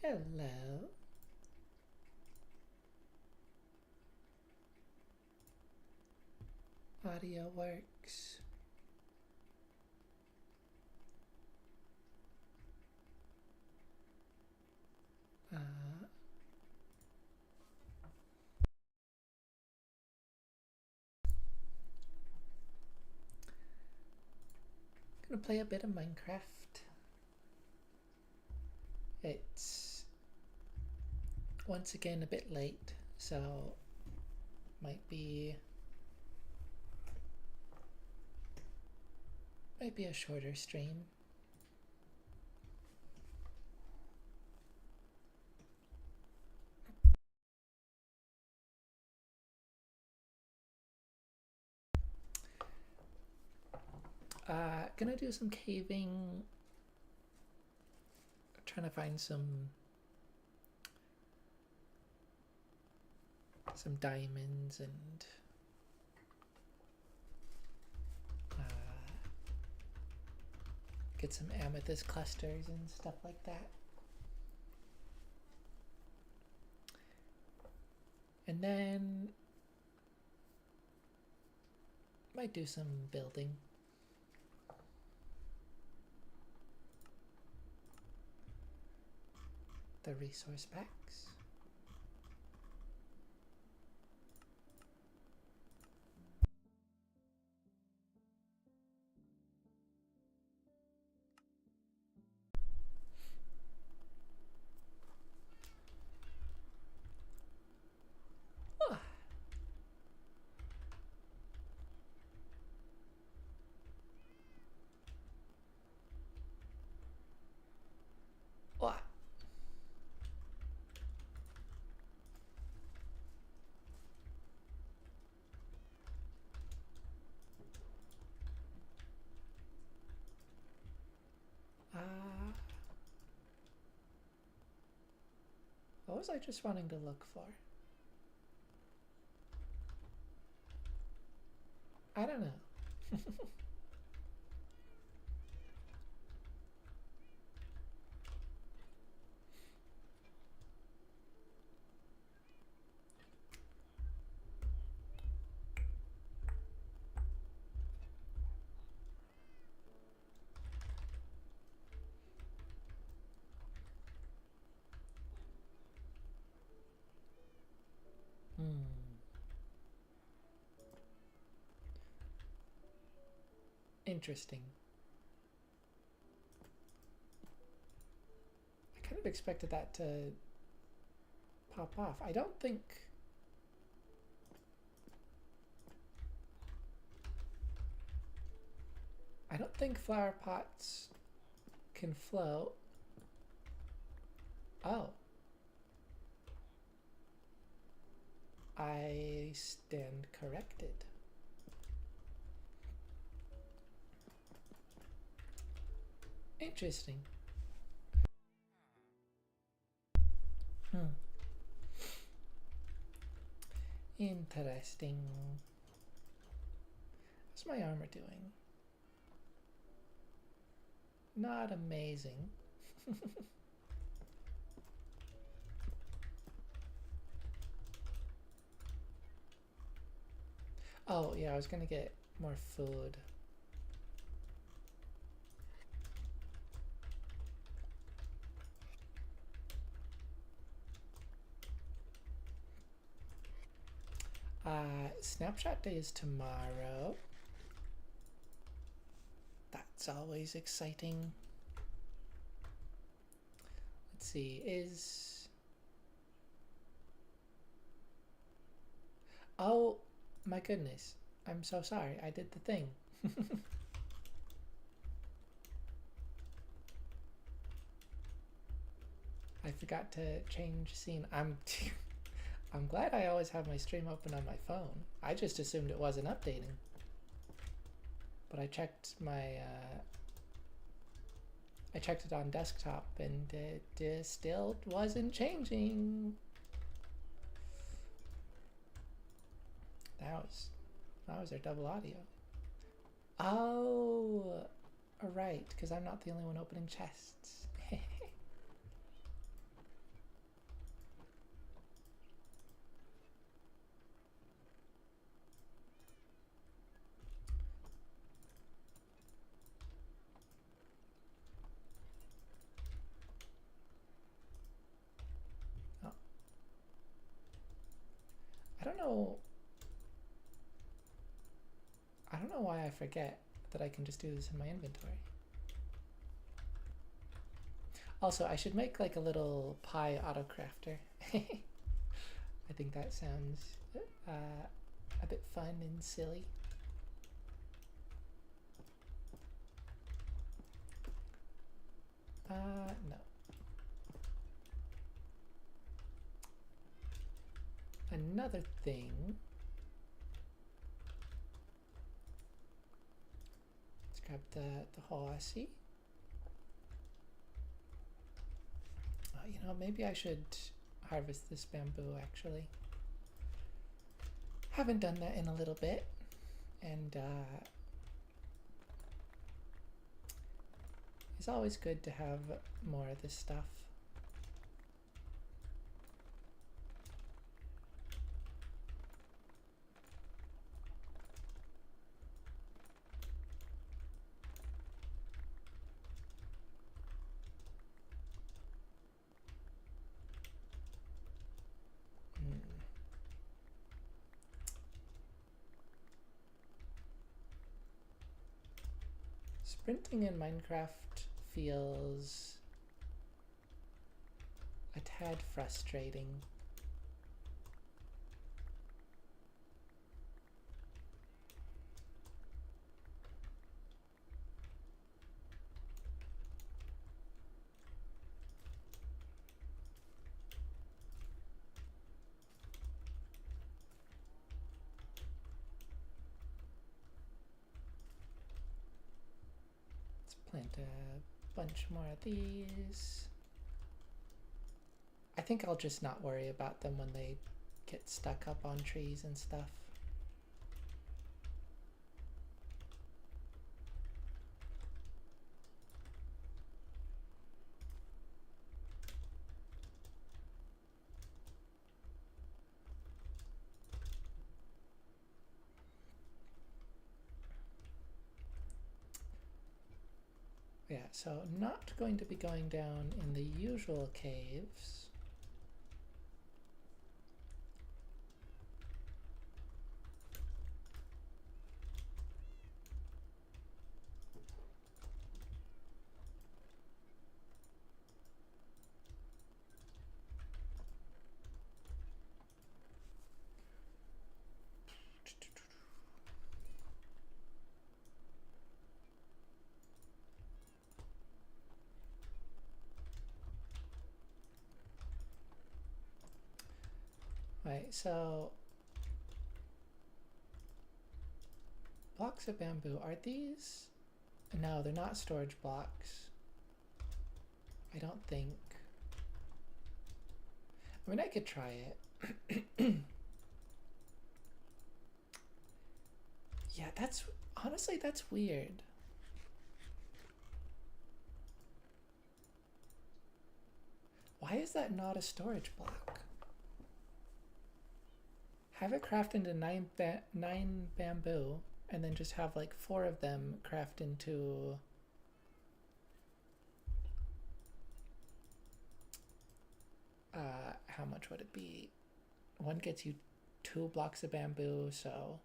Hello. Audio works. Uh, gonna play a bit of Minecraft. It's once again a bit late, so might be a shorter stream. Gonna do some caving. Trying to find some diamonds and get some amethyst clusters and stuff like that. And then might do some building. The resource packs. Oh. What? What was I just wanting to look for? I don't know. Interesting. I kind of expected that to pop off. I don't think flower pots can float. Oh. I stand corrected. Interesting. Interesting. How's my armor doing? Not amazing. Oh, yeah, I was gonna get more food. Snapshot day is tomorrow. That's always exciting. Let's see, Oh, my goodness. I'm so sorry. I did the thing. I forgot to change scene. I'm glad I always have my stream open on my phone. I just assumed it wasn't updating. But I checked I checked it on desktop and it still wasn't changing. That was our double audio. Oh, right, because I'm not the only one opening chests. don't know. I don't know why I forget that I can just do this in my inventory. Also, I should make like a little pie autocrafter. I think that sounds a bit fun and silly. No. Another thing. Let's grab the horsey. You know, maybe I should harvest this bamboo actually. Haven't done that in a little bit, and it's always good to have more of this stuff. Sprinting in Minecraft feels a tad frustrating. Plant a bunch more of these. I think I'll just not worry about them when they get stuck up on trees and stuff. Yeah, so not going to be going down in the usual caves. Right, so blocks of bamboo, are these? No, they're not storage blocks. I don't think. I mean, I could try it. Yeah, honestly, that's weird. Why is that not a storage block? Have it craft into nine bamboo, and then just have like 4 of them craft into how much would it be? One gets you 2 blocks of bamboo, so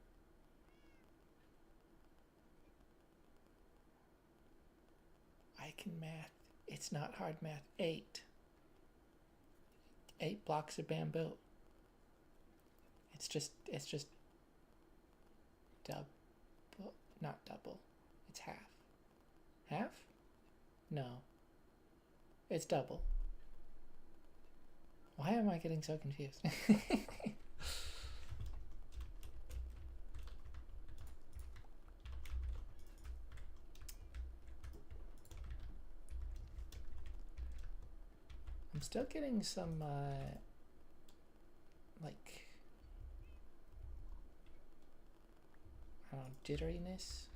I can math. It's not hard math. 8 blocks of bamboo. It's just double, not double. It's half. Half? No. It's double. Why am I getting so confused? I'm still getting some like, I don't know, jitteriness.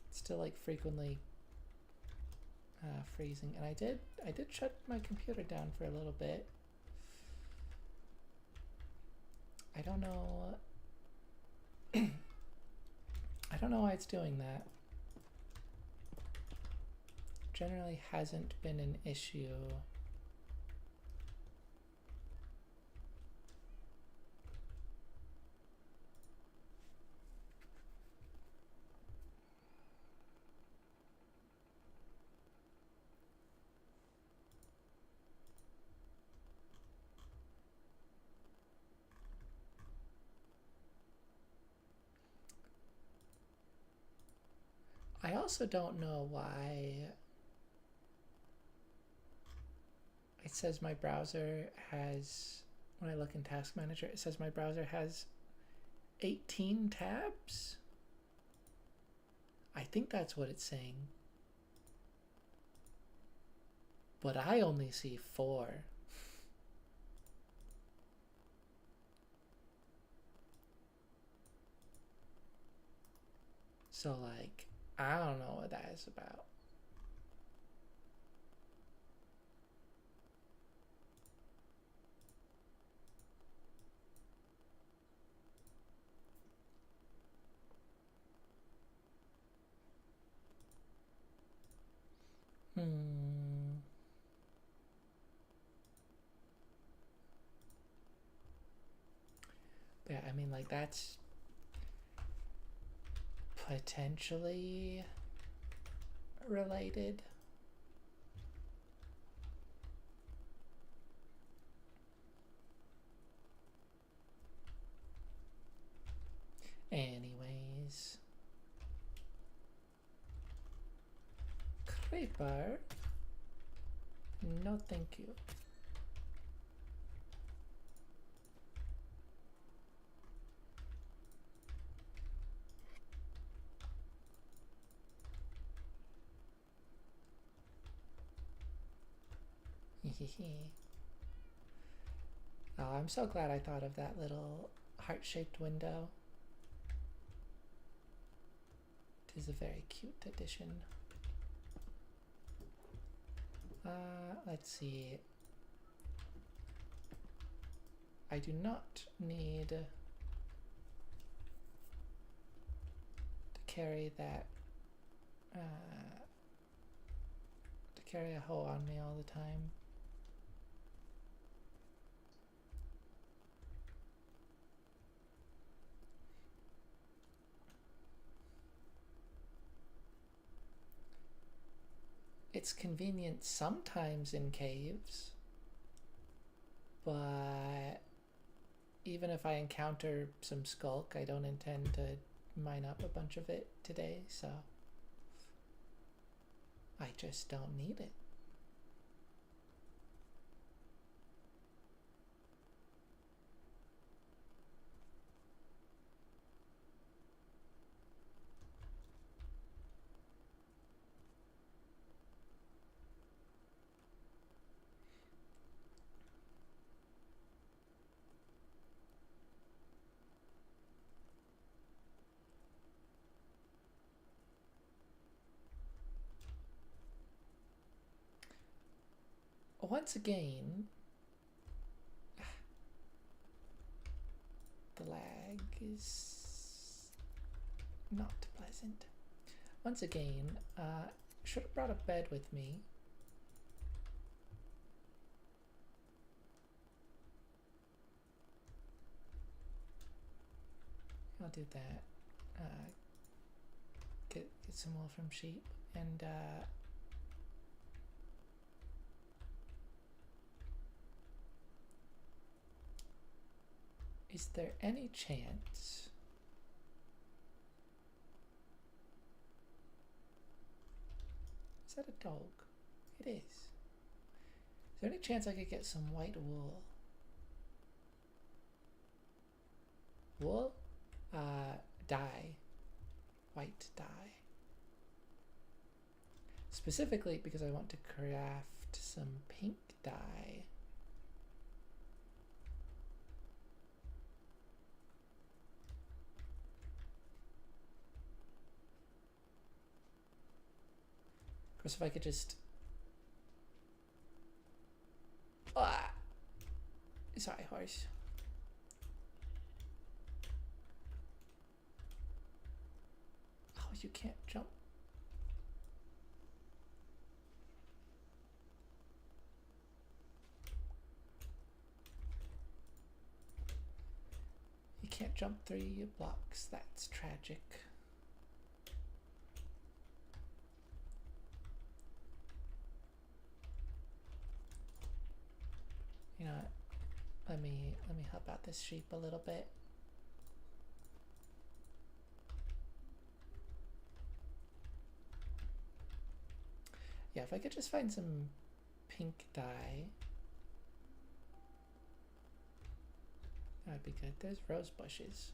It's still like frequently freezing, and I did shut my computer down for a little bit. I don't know. I don't know why it's doing that. Generally hasn't been an issue. also don't know why it says my browser has, when I look in Task Manager, it says my browser has 18 tabs. I think that's what it's saying. But I only see 4. So like, I don't know what that is about. Yeah, I mean, like, that's potentially related. Anyways. Creeper. No, thank you. Oh, I'm so glad I thought of that little heart-shaped window. It is a very cute addition. Let's see. I do not need to carry that, to carry a hoe on me all the time. It's convenient sometimes in caves, but even if I encounter some skulk, I don't intend to mine up a bunch of it today, so I just don't need it. Once again, the lag is not pleasant. Once again, should have brought a bed with me. I'll do that. Get some wool from sheep, and is there any chance is that a dog? It is. Is there any chance I could get some white wool? Wool? Dye. White dye. Specifically because I want to craft some pink dye. Of course, if I could just... Sorry, horse. Oh, you can't jump. You can't jump 3 blocks. That's tragic. You know what? Let me help out this sheep a little bit. Yeah, if I could just find some pink dye, that'd be good. There's rose bushes.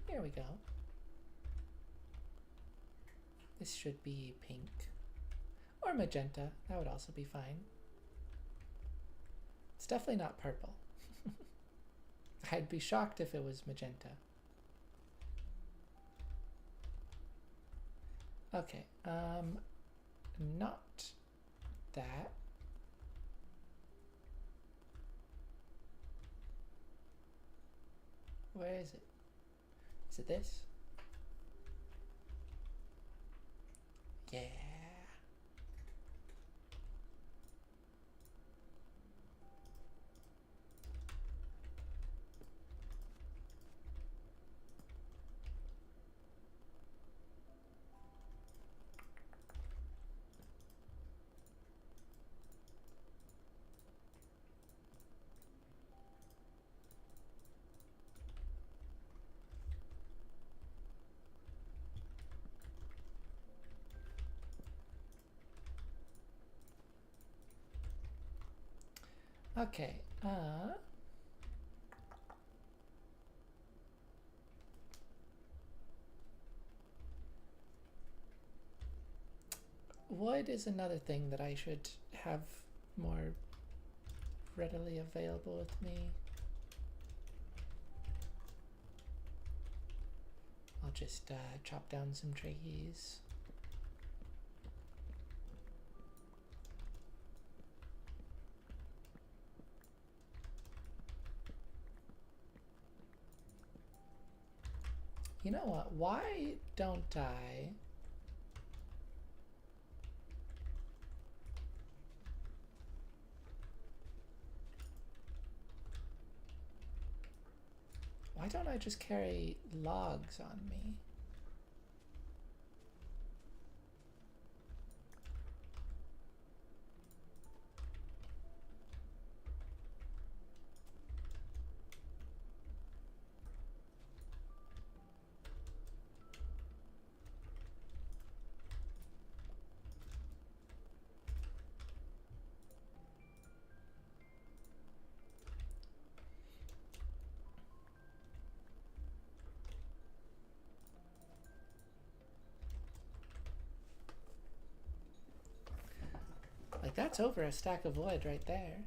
Here we go. This should be pink. Or magenta. That would also be fine. It's definitely not purple. I'd be shocked if it was magenta. Okay, not that. Where is it? Is it this? Yeah. Okay, wood is another thing that I should have more readily available with me. I'll just chop down some trees. You know what? Why don't I... Why don't I just carry logs on me? Like, that's over a stack of wood right there.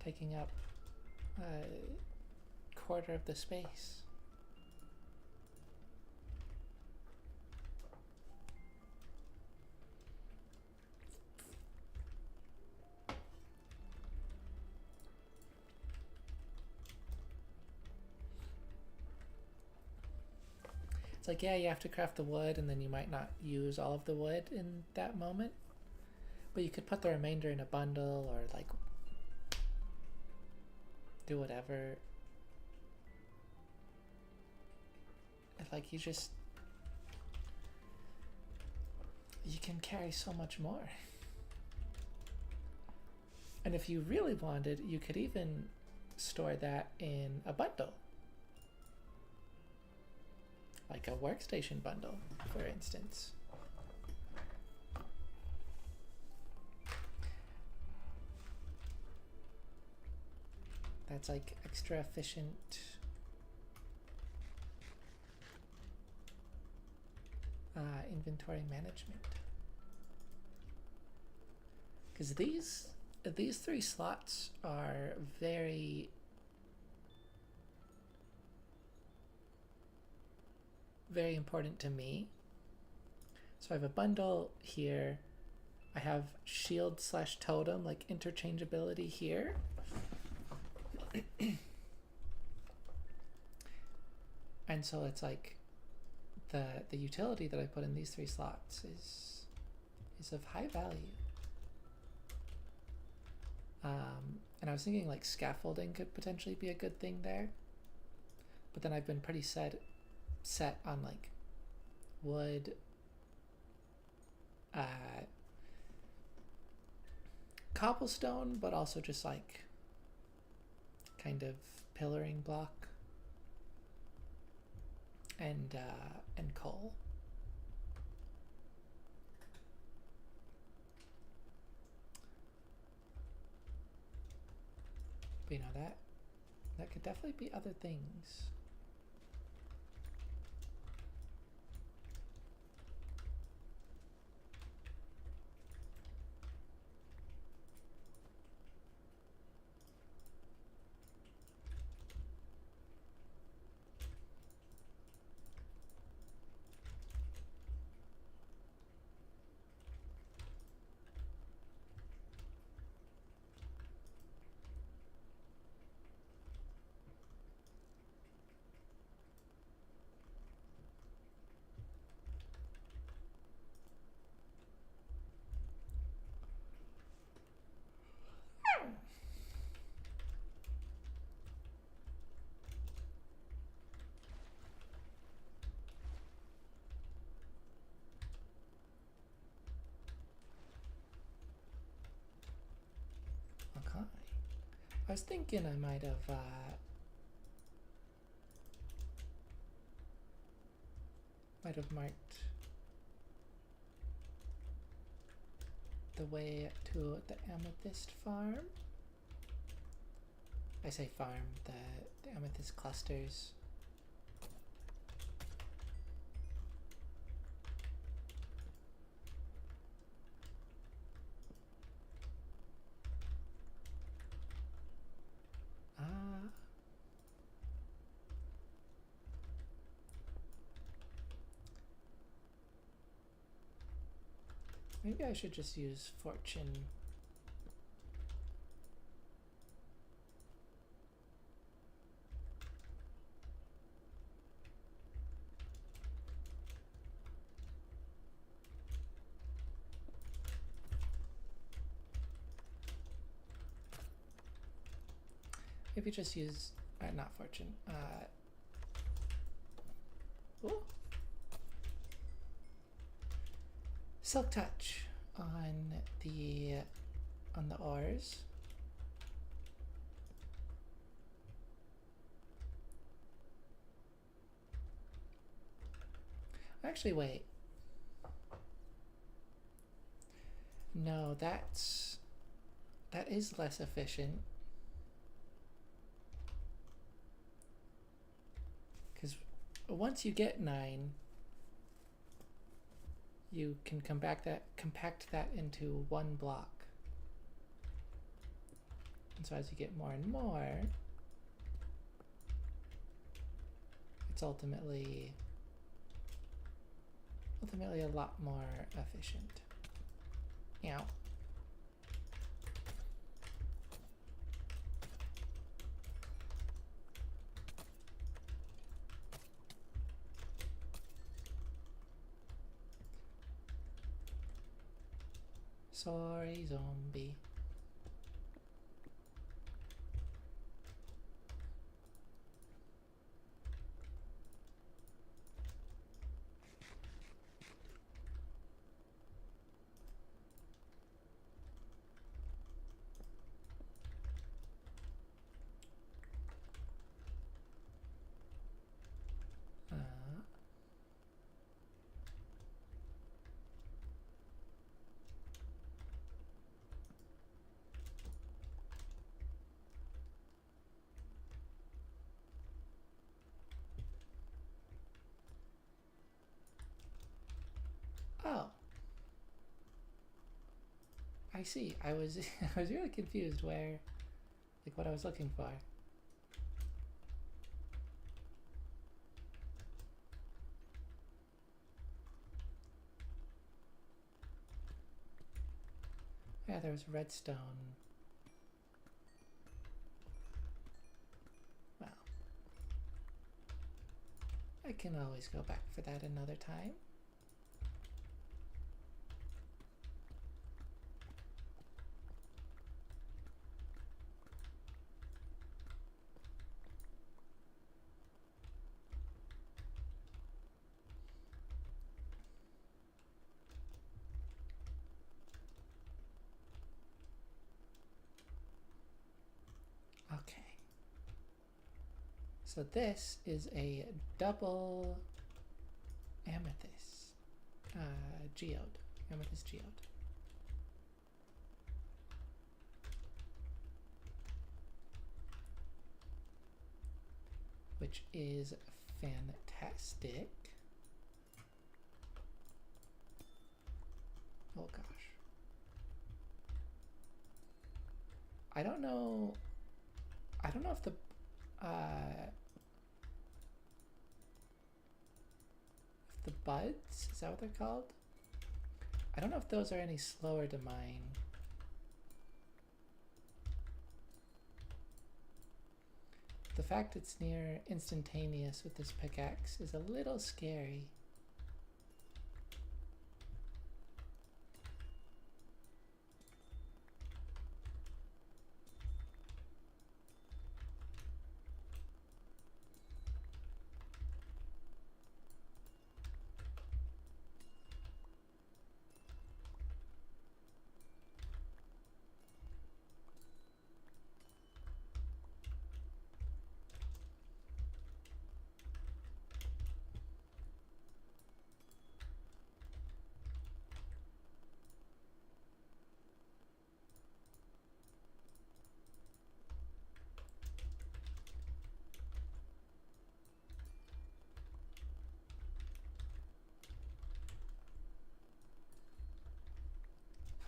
Taking up a quarter of the space. It's like, yeah, you have to craft the wood and then you might not use all of the wood in that moment. But you could put the remainder in a bundle or like do whatever. Like you can carry so much more. And if you really wanted, you could even store that in a bundle. Like a workstation bundle, for instance. That's like extra efficient inventory management. Because these 3 slots are very important to me. So I have a bundle here. I have shield / totem, like interchangeability here. And so it's like the utility that I put in these 3 slots is of high value. And I was thinking like scaffolding could potentially be a good thing there. But then I've been pretty set on like wood, cobblestone, but also just like kind of pillaring block. and coal. But you know, that could definitely be other things. Okay. I was thinking I might have marked the way to the amethyst farm. I say farm, the amethyst clusters. Maybe I should just use fortune. Maybe just use, not fortune. Ooh. Silk touch on the ores. Actually, wait. No, that is less efficient. Because once you get 9, you can compact that into 1 block. And so as you get more and more, it's ultimately a lot more efficient. Meow. Sorry, zombie. Oh, I see. I was I was really confused where, like, what I was looking for. Yeah, there was redstone. Well, I can always go back for that another time. So this is a double amethyst geode, amethyst geode. Which is fantastic. Oh gosh. I don't know if the buds, is that what they're called? I don't know if those are any slower to mine. The fact it's near instantaneous with this pickaxe is a little scary.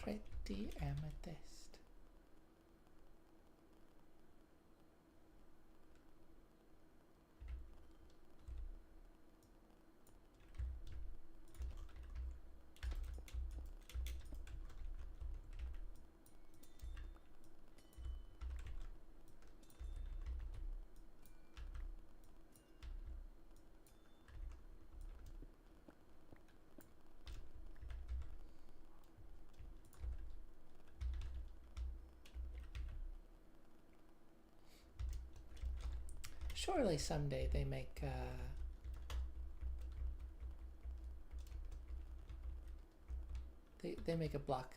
Pretty amethyst. Surely someday they make they make a block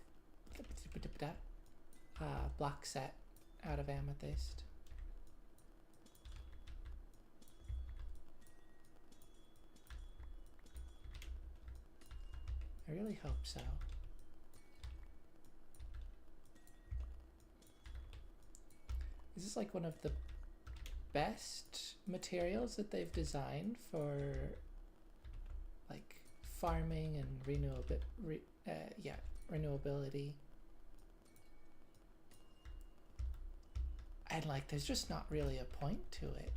block set out of amethyst. I really hope so. This is like one of the best materials that they've designed for like farming and renewability. And like there's just not really a point to it.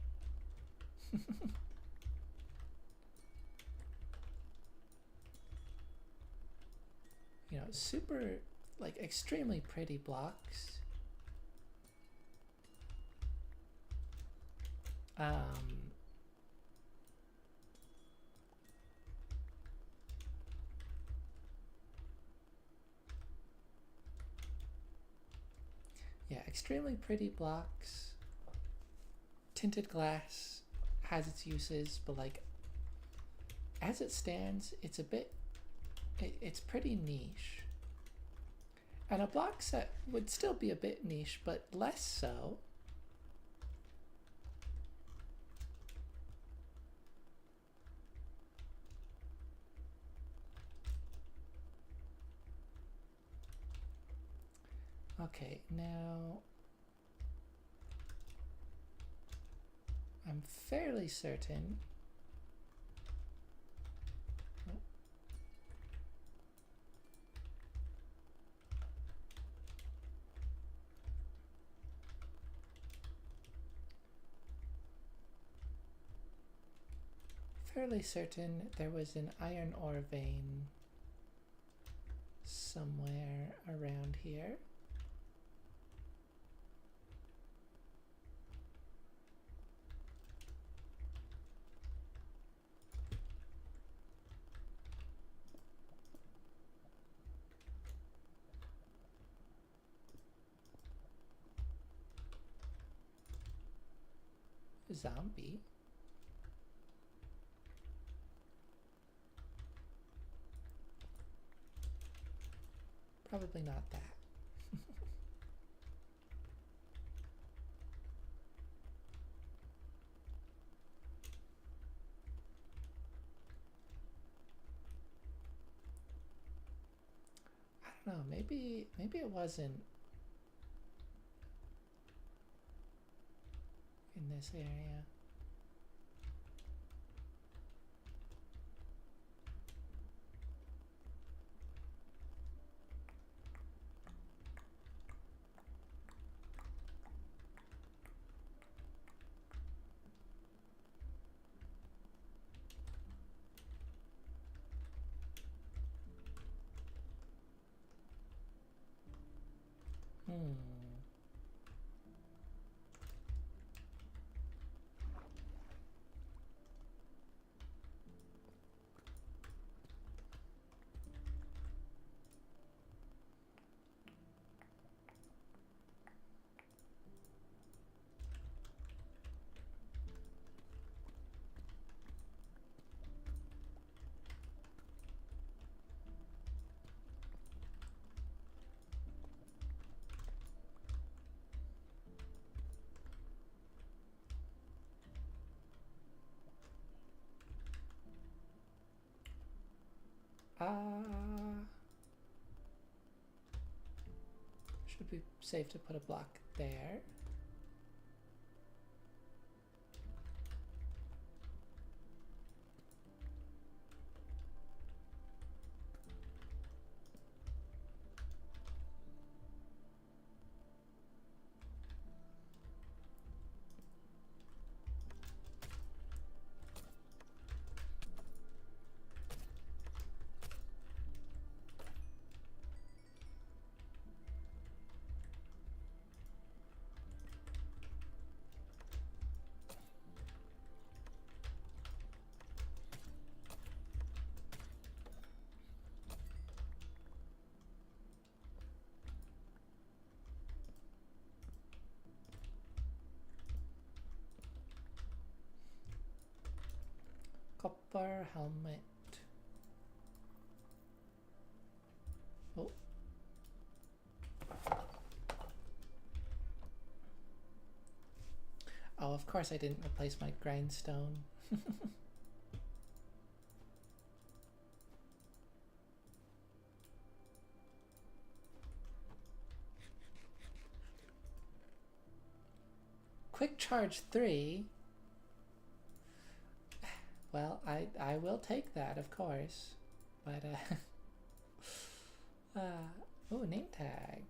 You know, super like extremely pretty blocks. Yeah, extremely pretty blocks. Tinted glass has its uses, but like as it stands, it's a bit, it's pretty niche. And a block set would still be a bit niche, but less so. Okay, now I'm fairly certain. Oh. Fairly certain there was an iron ore vein somewhere around here. Zombie. Probably not that. don't know, maybe it wasn't in this area. Should be safe to put a block there. Copper helmet. Oh. Oh, of course I didn't replace my grindstone. Quick charge 3. Well, I will take that, of course. But oh, name tag.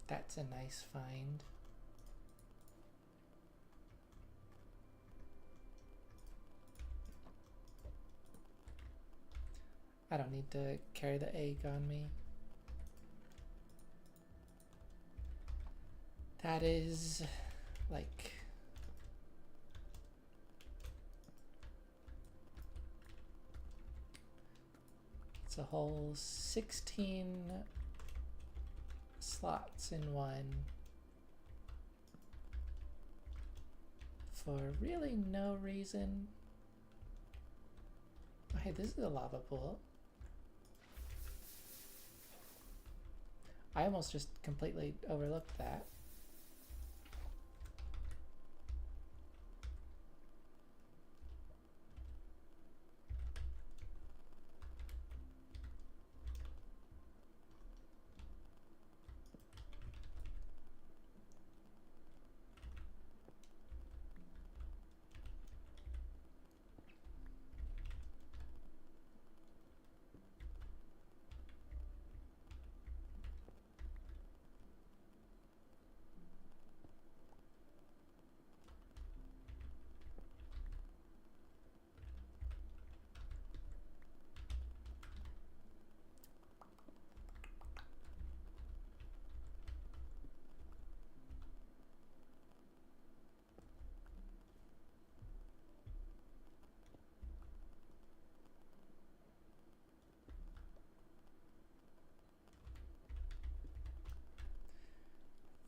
That's a nice find. I don't need to carry the egg on me. That is like it's a whole 16 slots in one for really no reason. Oh, hey, this is a lava pool. I almost just completely overlooked that.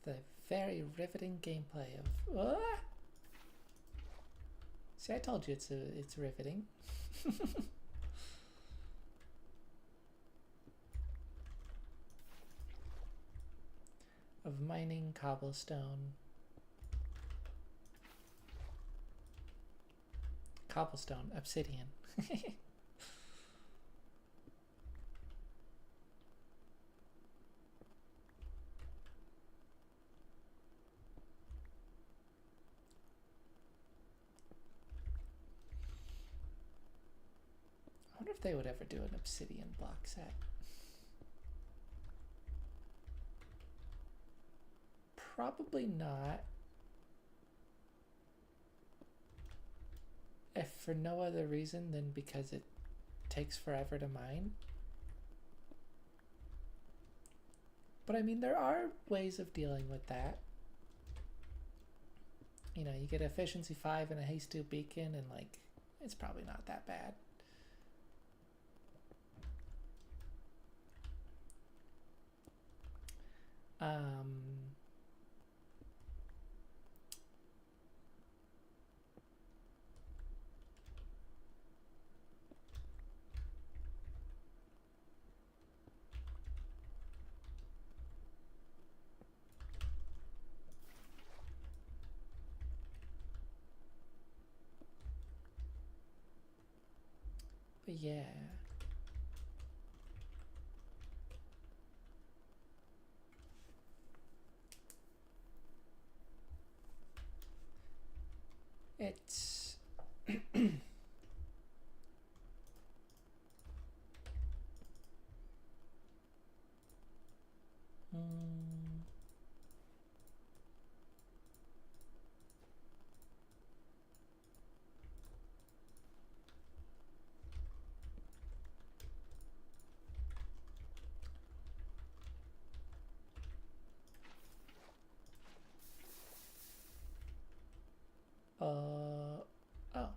The very riveting gameplay of See, I told you it's riveting. Of mining cobblestone. Cobblestone, obsidian. if they would ever do an obsidian block set. Probably not. If for no other reason than because it takes forever to mine. But I mean, there are ways of dealing with that. You know, you get efficiency 5 and a haste 2 beacon, and like, it's probably not that bad. But yeah. It's oh,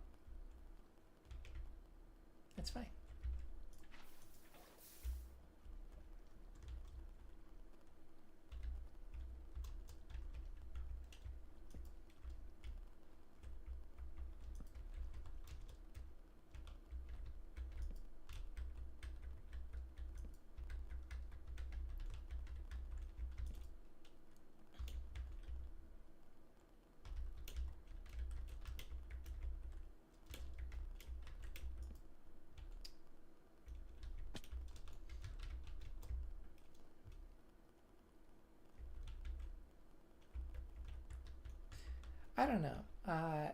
that's fine. I don't know.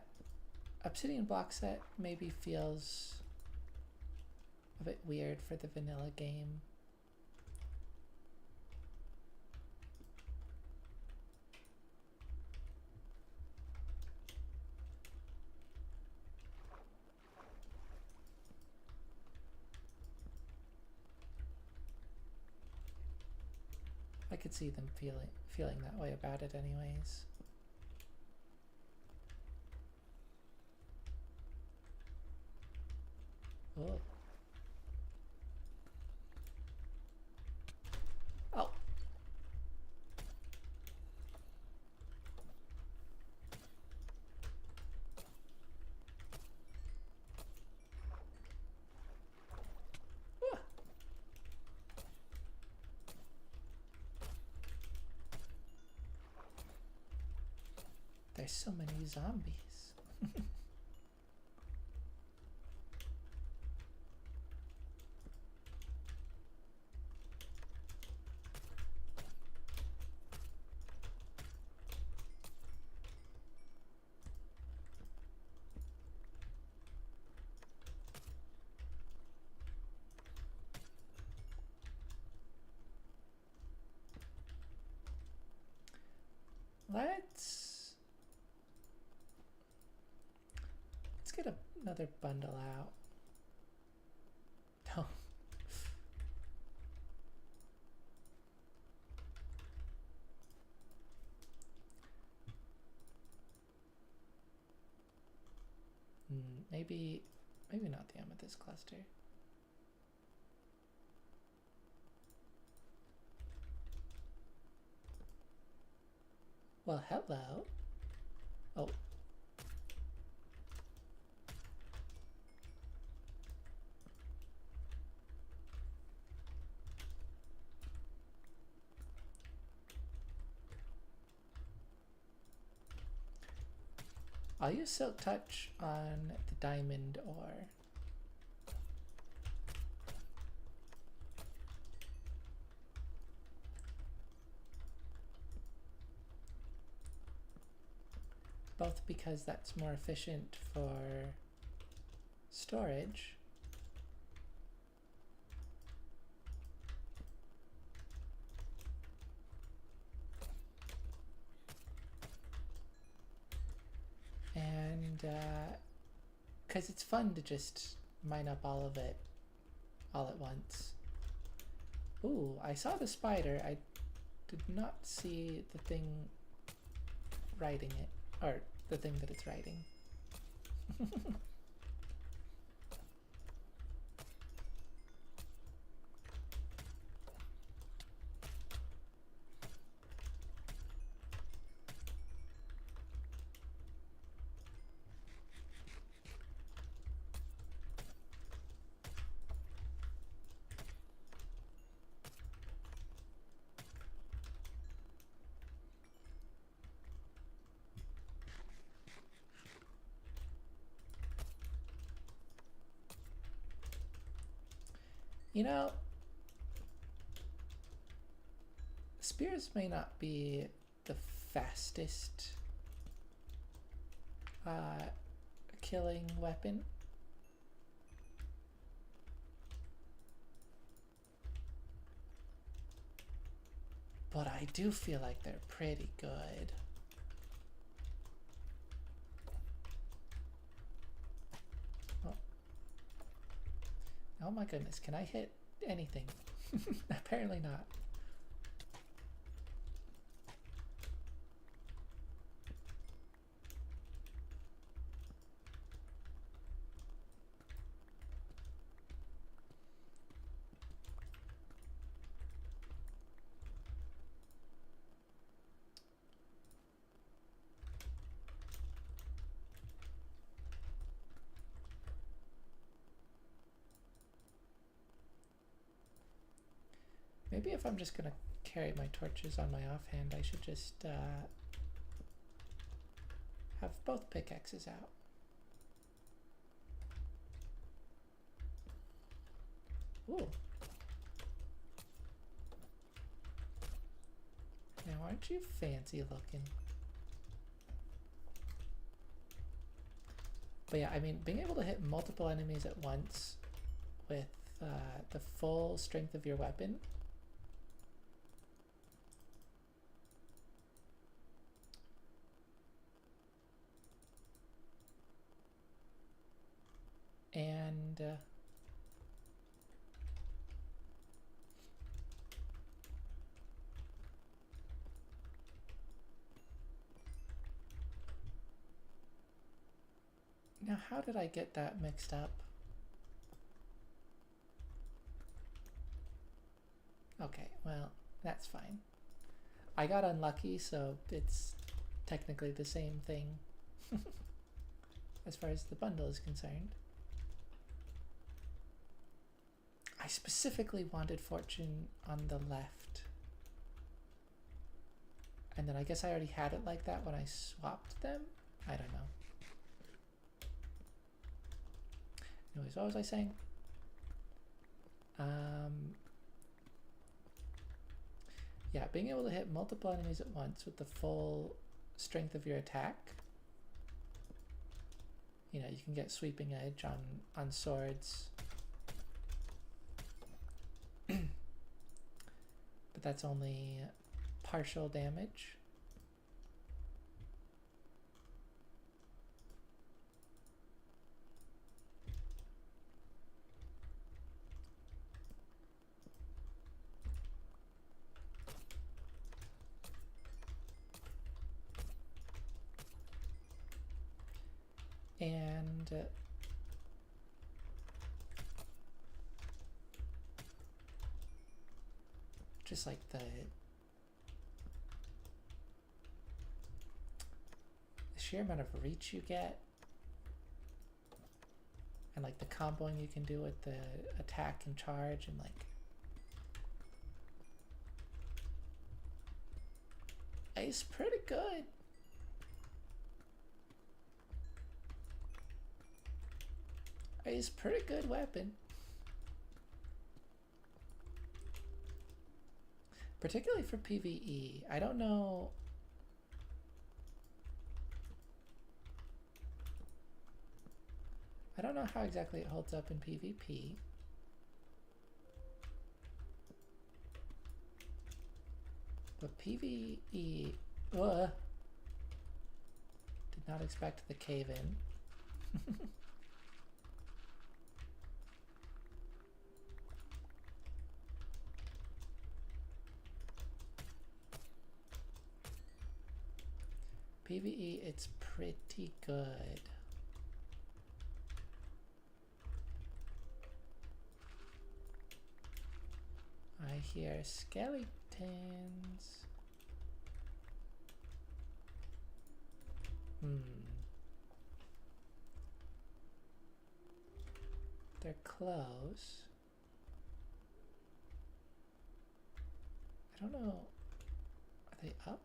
Obsidian block set maybe feels a bit weird for the vanilla game. I could see them feeling that way about it anyways. Oh. Oh. Ah. There's so many zombies. Let's get another bundle out. Oh. Maybe not the amethyst cluster. Well, hello. Oh. I'll use Silk Touch on the diamond ore. Both because that's more efficient for storage, And because it's fun to just mine up all of it all at once. Ooh, I saw the spider. I did not see the thing riding it, or the thing that it's riding. You know, spears may not be the fastest killing weapon. But I do feel like they're pretty good. Oh my goodness, can I hit anything? Apparently not. Maybe if I'm just gonna carry my torches on my offhand, I should just have both pickaxes out. Ooh. Now, aren't you fancy looking? But yeah, I mean, being able to hit multiple enemies at once with the full strength of your weapon and now how did I get that mixed up? Okay, well, that's fine. I got unlucky, so it's technically the same thing as far as the bundle is concerned. I specifically wanted fortune on the left. And then I guess I already had it like that when I swapped them? I don't know. Anyways, what was I saying? Yeah, being able to hit multiple enemies at once with the full strength of your attack. You know, you can get sweeping edge on swords. But that's only partial damage. And just like the sheer amount of reach you get, and like the comboing you can do with the attack and charge, and like it's pretty good. It's a pretty good weapon. Particularly for PvE. I don't know. I don't know how exactly it holds up in PvP. But PvE, did not expect the cave-in. PvE, it's pretty good. I hear skeletons. They're close. I don't know. Are they up?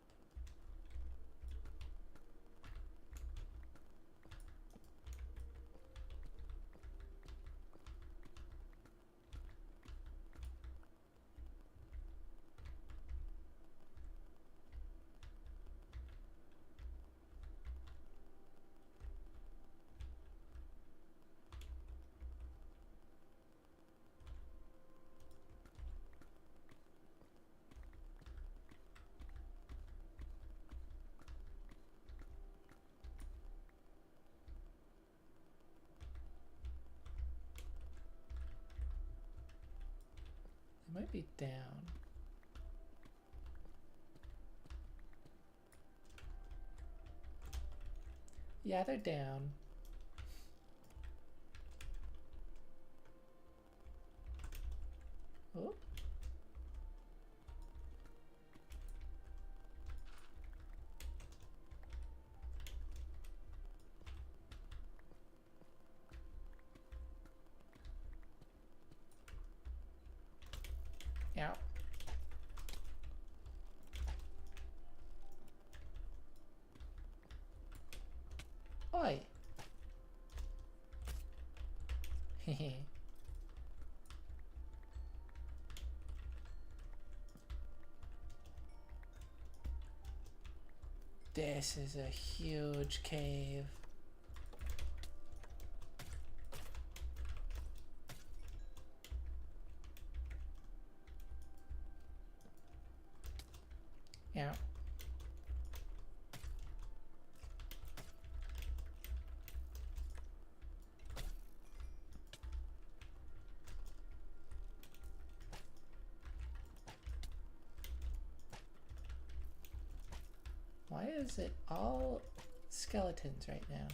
They might be down. Yeah, they're down. Oh. Ow. Oi. Hehe. This is a huge cave. Yeah. Why is it all skeletons right now?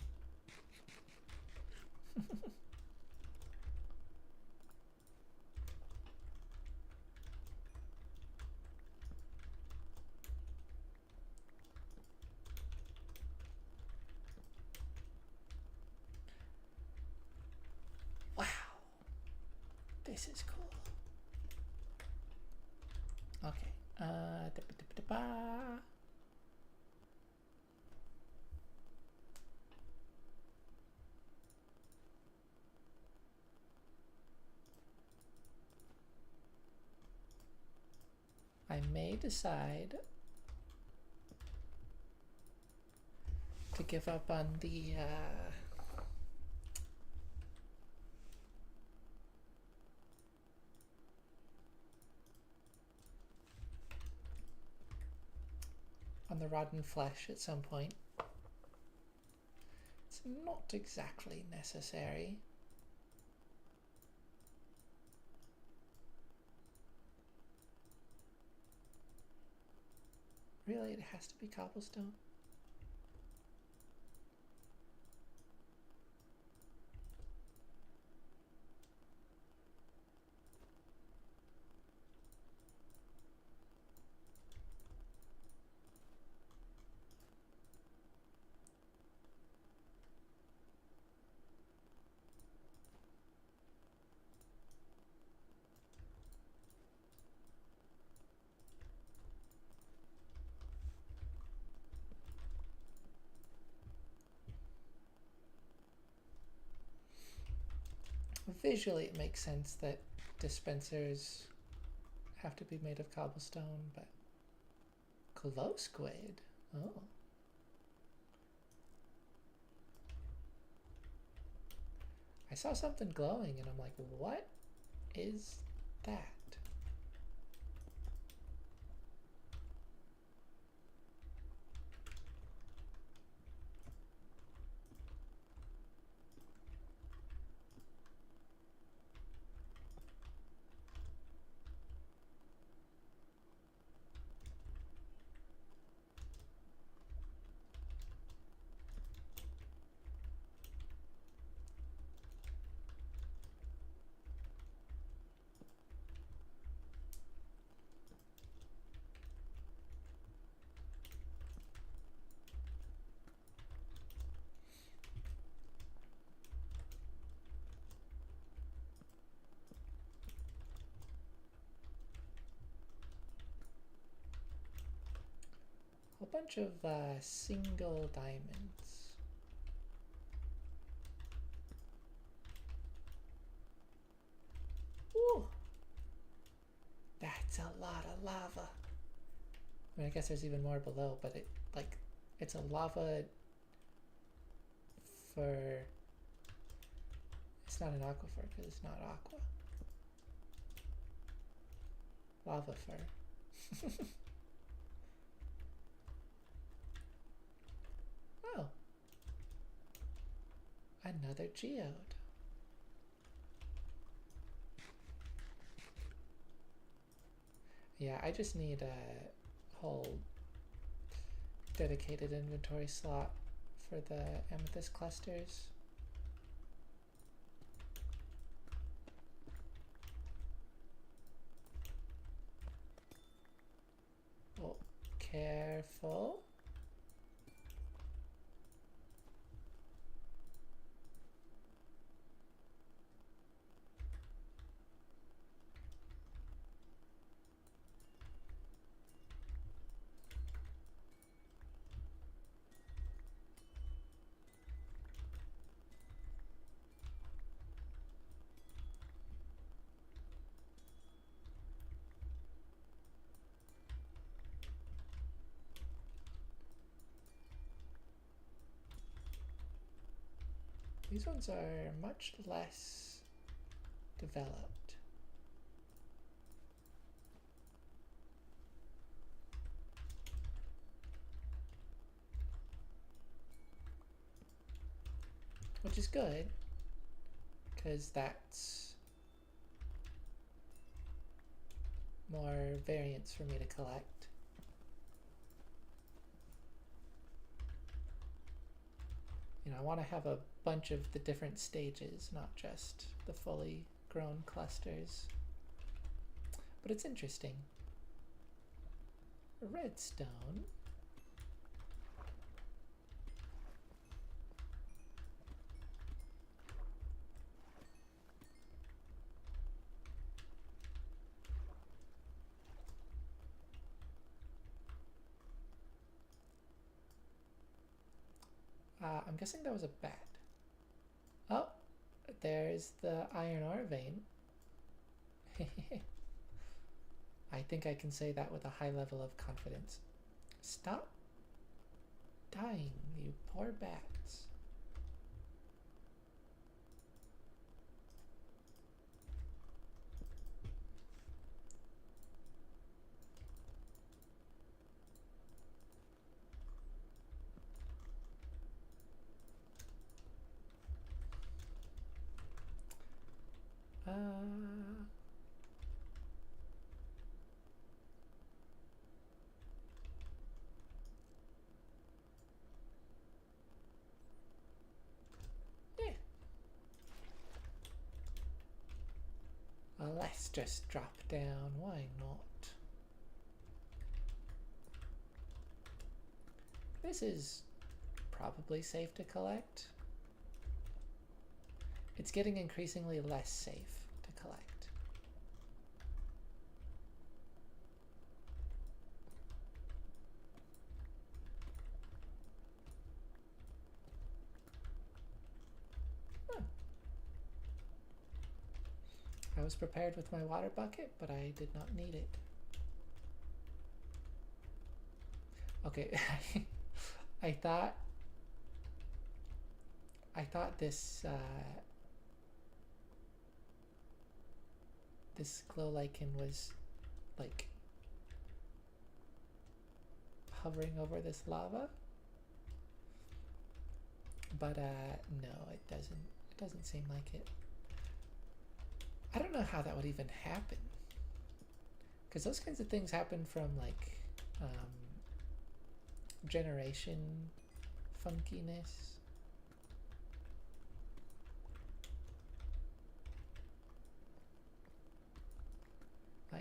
Wow. This is cool. Okay. I may decide to give up on the rotten flesh at some point. It's not exactly necessary. Really, it has to be cobblestone? Visually, it makes sense that dispensers have to be made of cobblestone, but glow squid? Oh. I saw something glowing and I'm like, what is that? bunch of single diamonds. Ooh! That's a lot of lava. I mean, I guess there's even more below, but it's a lava for... It's not an aquifer because it's not aqua. Lava fur. Oh. Another geode. Yeah, I just need a whole dedicated inventory slot for the amethyst clusters. Oh, careful. These ones are much less developed. Which is good, because that's more variants for me to collect. You know, I want to have a bunch of the different stages, not just the fully grown clusters. But it's interesting. Redstone. I'm guessing that was a bat. Oh, there's the iron ore vein. I think I can say that with a high level of confidence. Stop dying, you poor bats. Yeah. Let's just drop down, why not? This is probably safe to collect. It's getting increasingly less safe to collect. Huh. I was prepared with my water bucket, but I did not need it. Okay, I thought this this glow lichen was like hovering over this lava, but no, it doesn't seem like it. I don't know how that would even happen, because those kinds of things happen from like generation funkiness.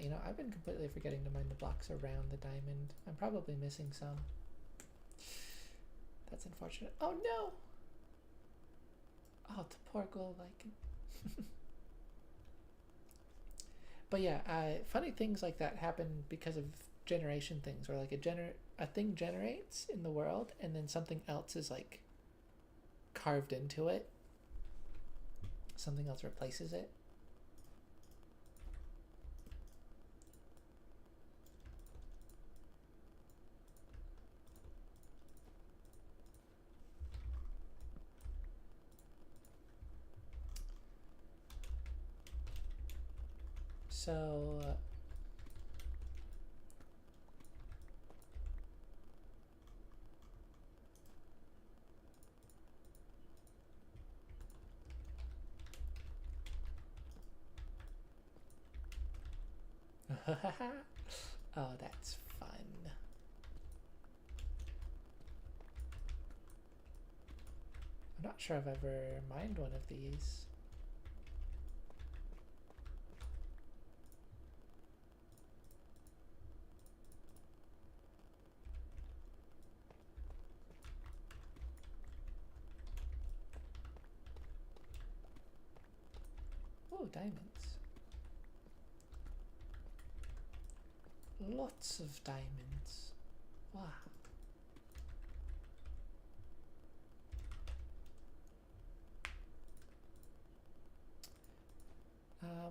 You know, I've been completely forgetting to mine the blocks around the diamond. I'm probably missing some. That's unfortunate. Oh no! Oh, the poor glow lichen. But yeah, funny things like that happen because of generation things, or like a thing generates in the world and then something else is like carved into it. Something else replaces it. So oh, that's fun. I'm not sure I've ever mined one of these. Oh, diamonds. Lots of diamonds. Wow.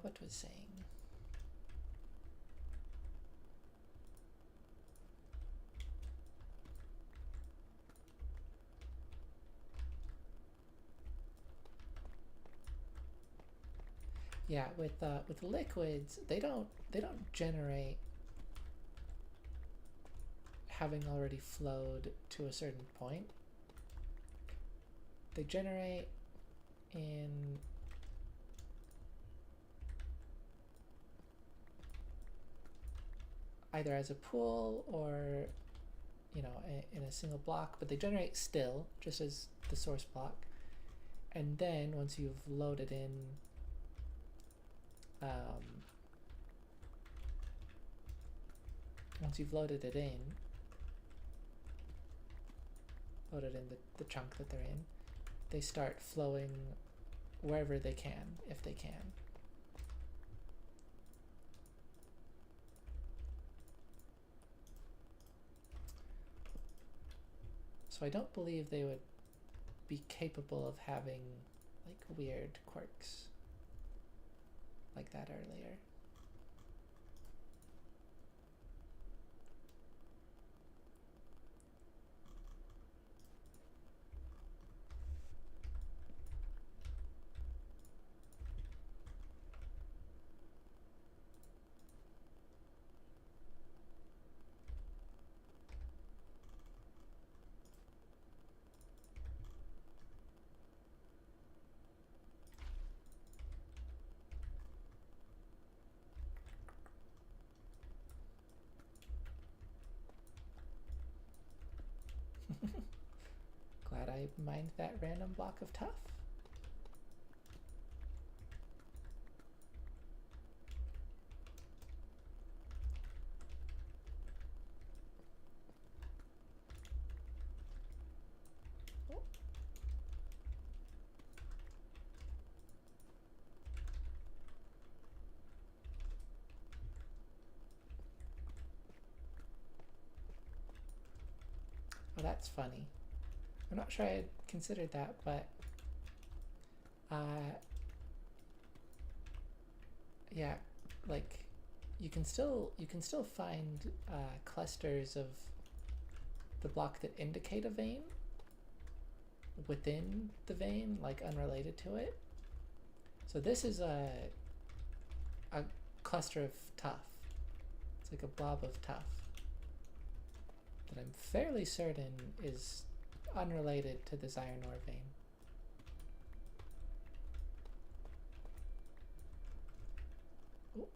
What was saying? Yeah, with liquids, they don't generate having already flowed to a certain point. They generate in either as a pool or, you know, in a single block, but they generate still, just as the source block. And then once you've loaded in once you've loaded it in, the chunk that they're in, they start flowing wherever they can, if they can. So I don't believe they would be capable of having like weird quirks like that earlier. Glad I mined that random block of tuff. Oh. Oh, that's funny. I'm not sure I had considered that, but yeah, like you can still find clusters of the block that indicate a vein within the vein, like unrelated to it. So this is a cluster of tuff. It's like a blob of tuff that I'm fairly certain is unrelated to this iron ore vein. Oh.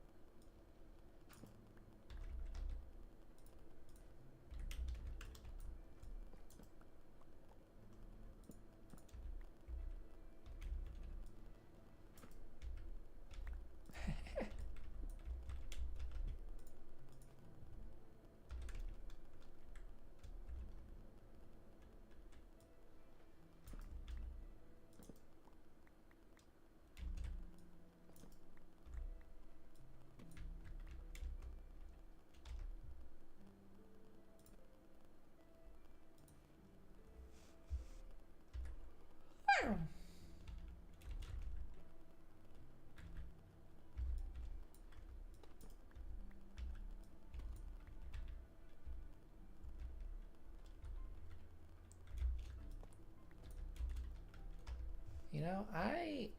You know, I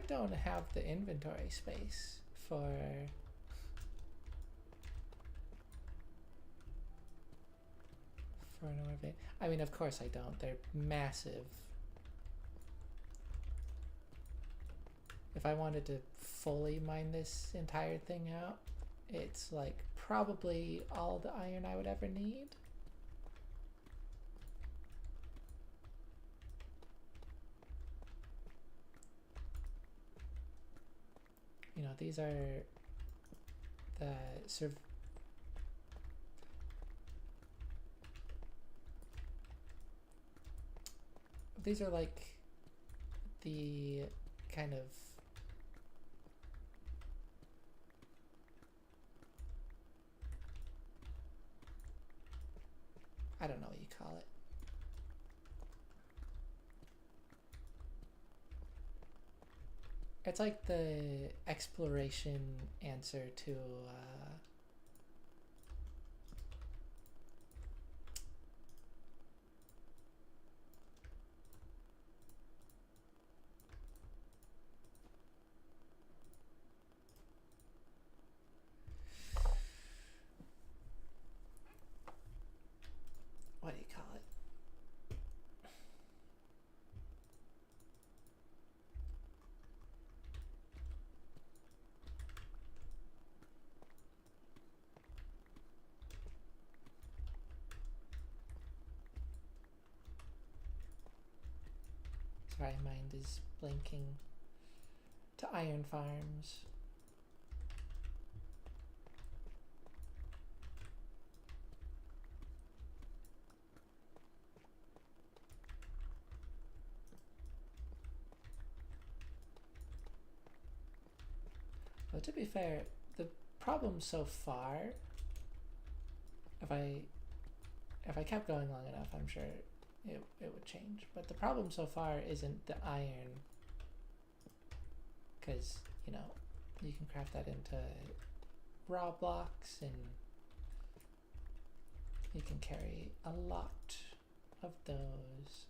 don't have the inventory space for an ore vein. I mean, of course I don't. They're massive. If I wanted to fully mine this entire thing out, it's like probably all the iron I would ever need. You know, these are the these are like the kind of I don't know what you call it. It's like the exploration answer to what do you call it? Sorry, mind is blinking. To iron farms. Well, to be fair, the problem so far, if I kept going long enough, I'm sure it would change. But the problem so far isn't the iron, because, you know, you can craft that into raw blocks and you can carry a lot of those.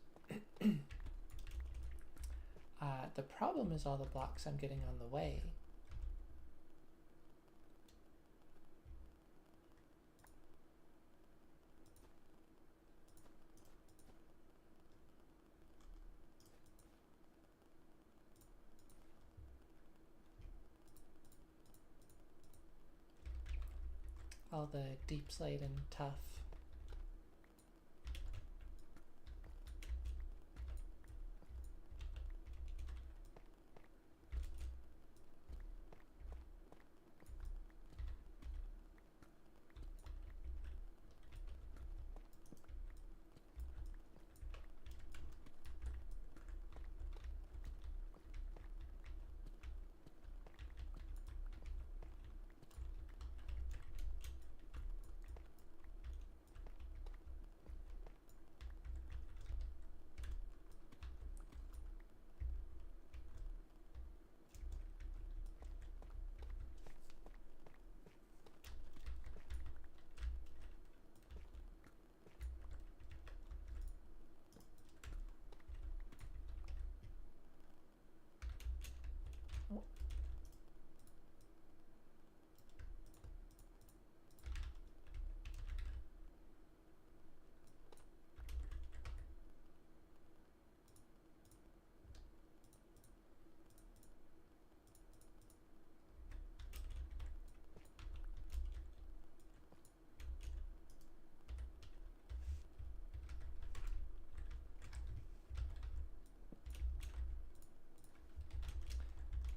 The problem is all the blocks I'm getting on the way. All the deep slate and tough.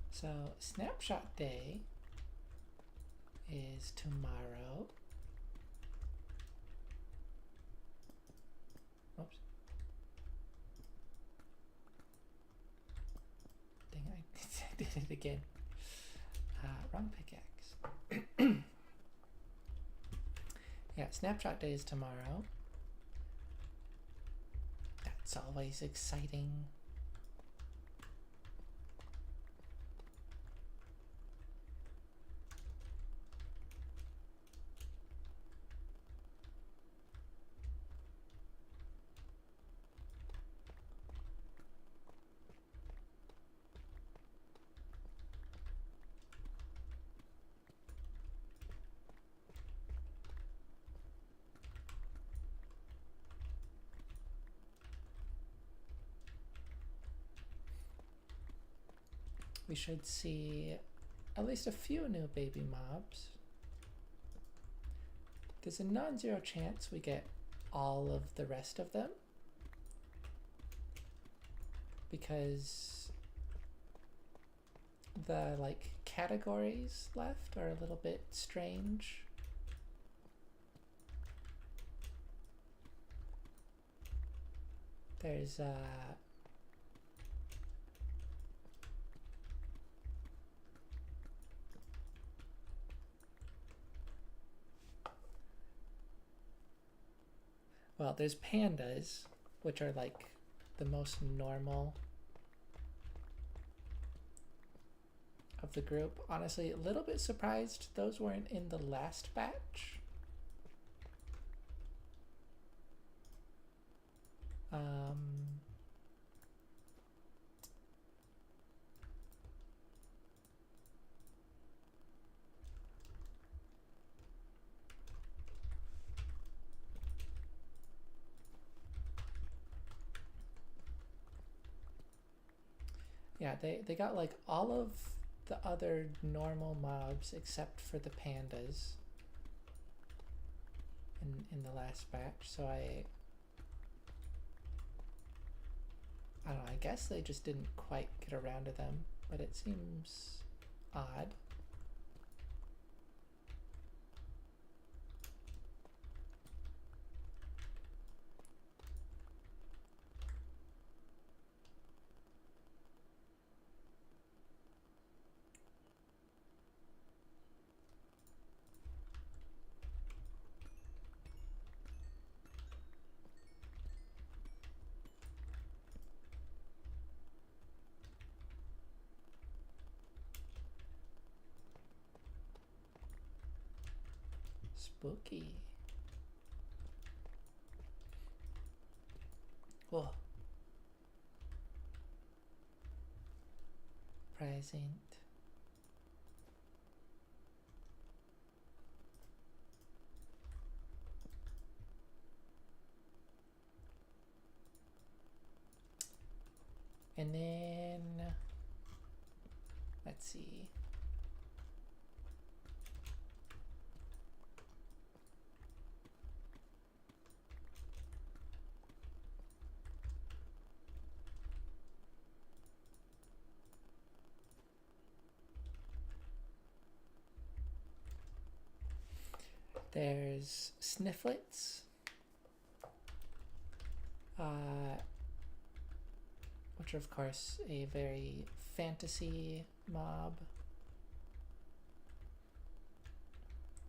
So snapshot day is tomorrow. Oops. Dang, I did it again. Wrong pickaxe. Yeah, snapshot day is tomorrow. That's always exciting. we should see at least a few new baby mobs. There's a non-zero chance we get all of the rest of them, because the like categories left are a little bit strange. There's well, there's pandas, which are like the most normal of the group. Honestly, a little bit surprised those weren't in the last batch. Yeah, they got like all of the other normal mobs except for the pandas in the last batch, so I don't know, I guess they just didn't quite get around to them, but it seems odd. Spooky. Whoa. Present. And then let's see. There's Snifflets, which are of course a very fantasy mob.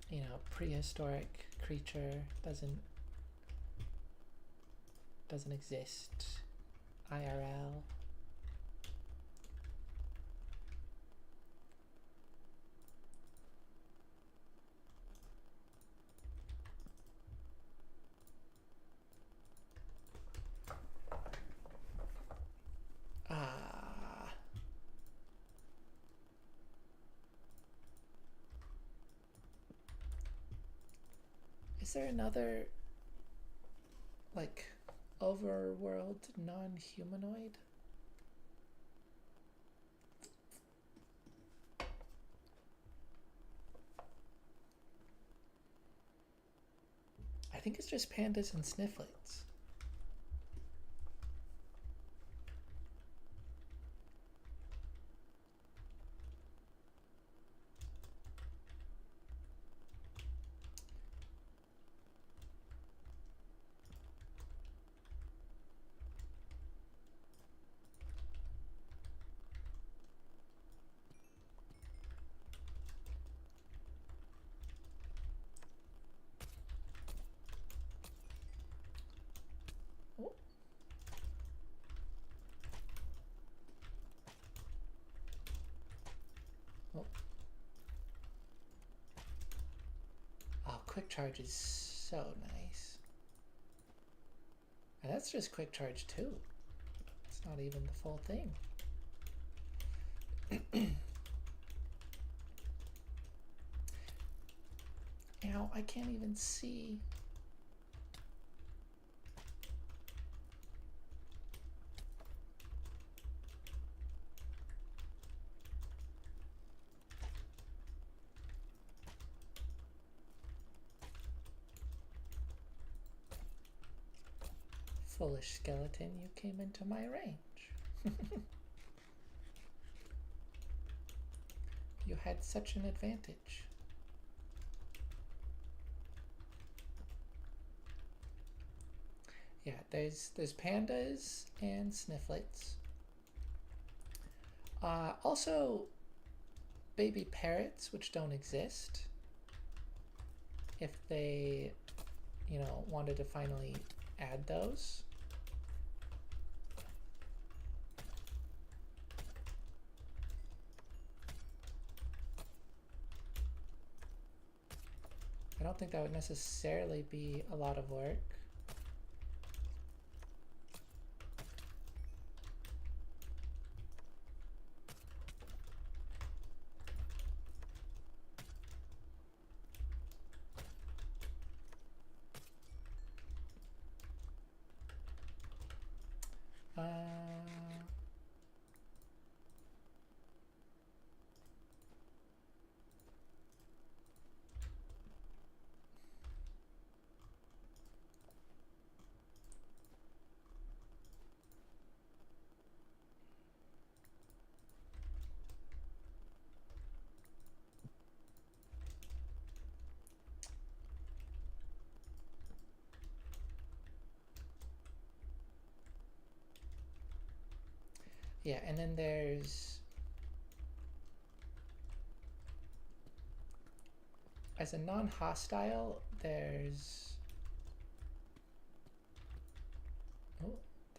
You know, prehistoric creature, doesn't exist IRL. Is there another, like, overworld non-humanoid? I think it's just pandas and Snifflets. Quick charge is so nice. And that's just quick charge too. It's not even the full thing. Now I can't even see. Foolish skeleton, you came into my range. You had such an advantage. Yeah, there's pandas and snifflets. Also, baby parrots, which don't exist. If they, you know, wanted to finally add those. I don't think that would necessarily be a lot of work. Yeah, and then there's, as a non-hostile, there's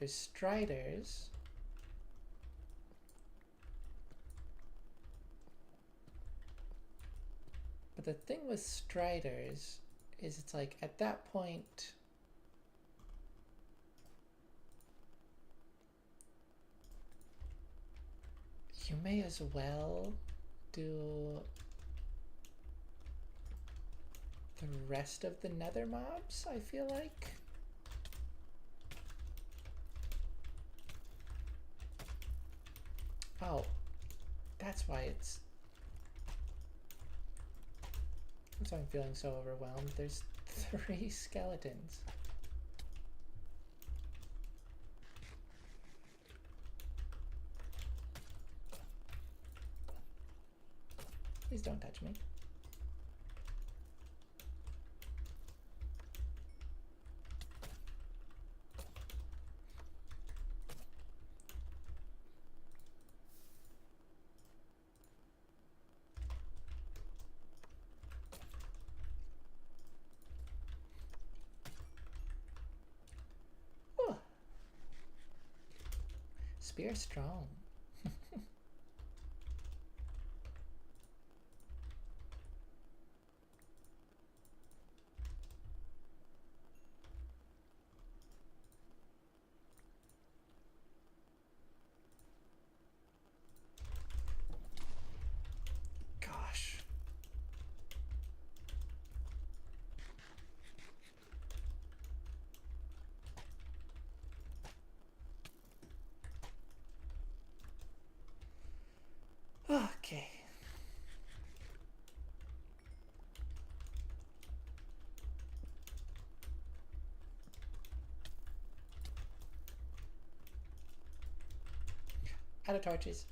striders. But the thing with striders is it's like at that point you may as well do the rest of the nether mobs, I feel like. Oh, that's why that's why I'm feeling so overwhelmed. There's 3 skeletons. Please don't touch me. Ooh. Spear strong. Gosh. Okay. Out of torches.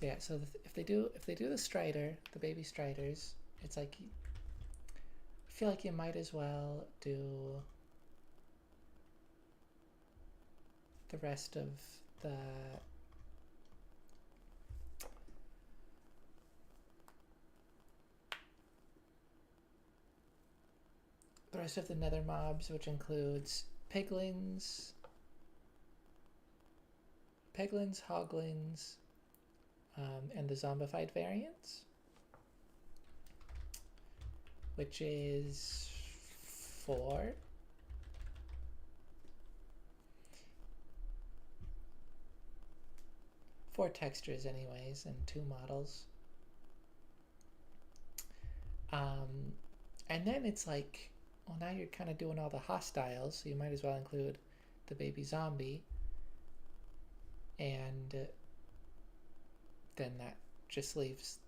Yeah, so if they do the strider, the baby striders, it's like I feel like you might as well do the rest of the nether mobs, which includes piglins, hoglins, and the zombified variants, which is 4. 4 textures anyways and 2 models. And then it's like, well, now you're kind of doing all the hostiles, so you might as well include the baby zombie. And then that just leaves,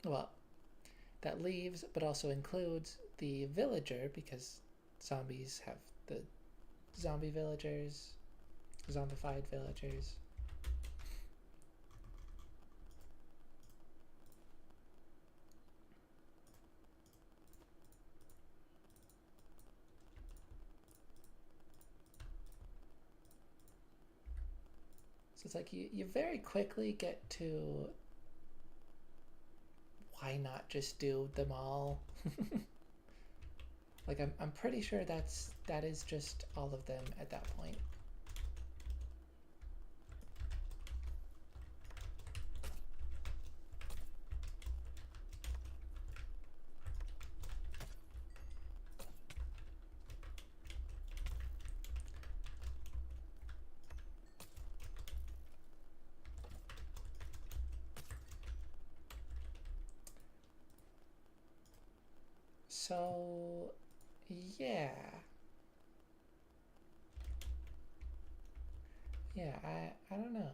well, that leaves, but also includes the villager, because zombies have the zombie villagers, zombified villagers. So it's like you very quickly get to, why not just do them all? Like I'm pretty sure that is just all of them at that point. So yeah. Yeah, I don't know.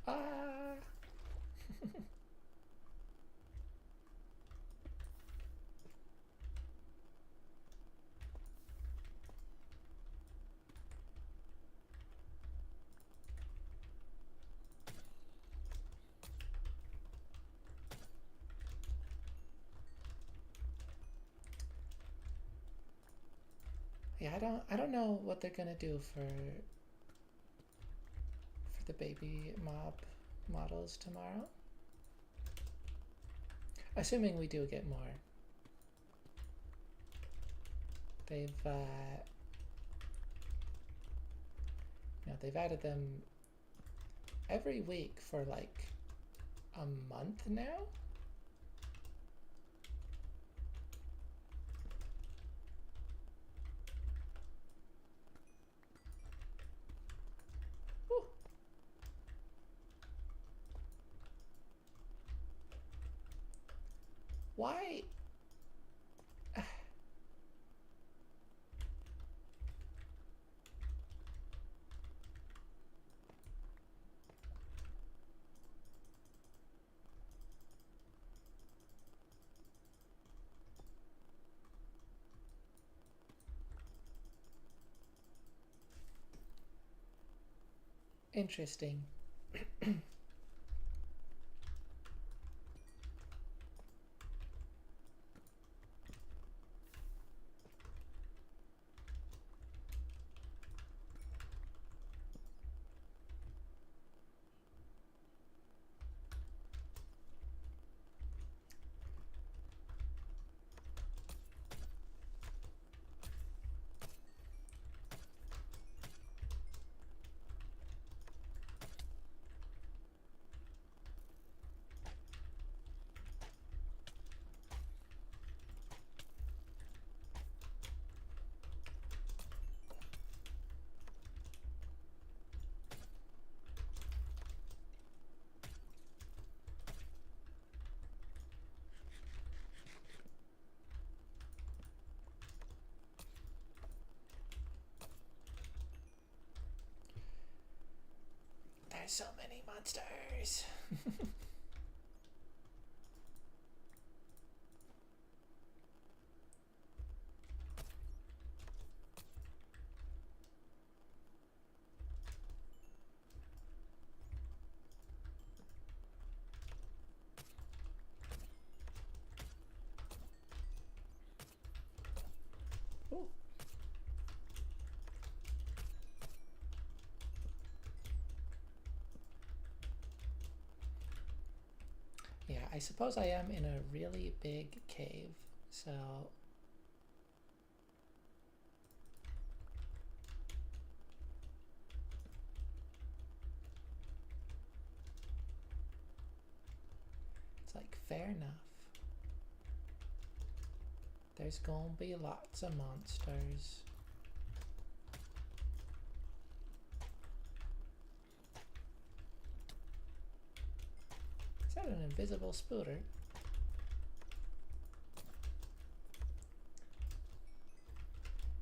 Ah. Yeah, I don't know what they're gonna do for the baby mob models tomorrow. Assuming we do get more. They've they've added them every week for like a month now. Whew. Why? Interesting. There's so many monsters. Ooh. Yeah, I suppose I am in a really big cave, so it's like fair enough. There's gonna be lots of monsters. Is that an invisible spooter?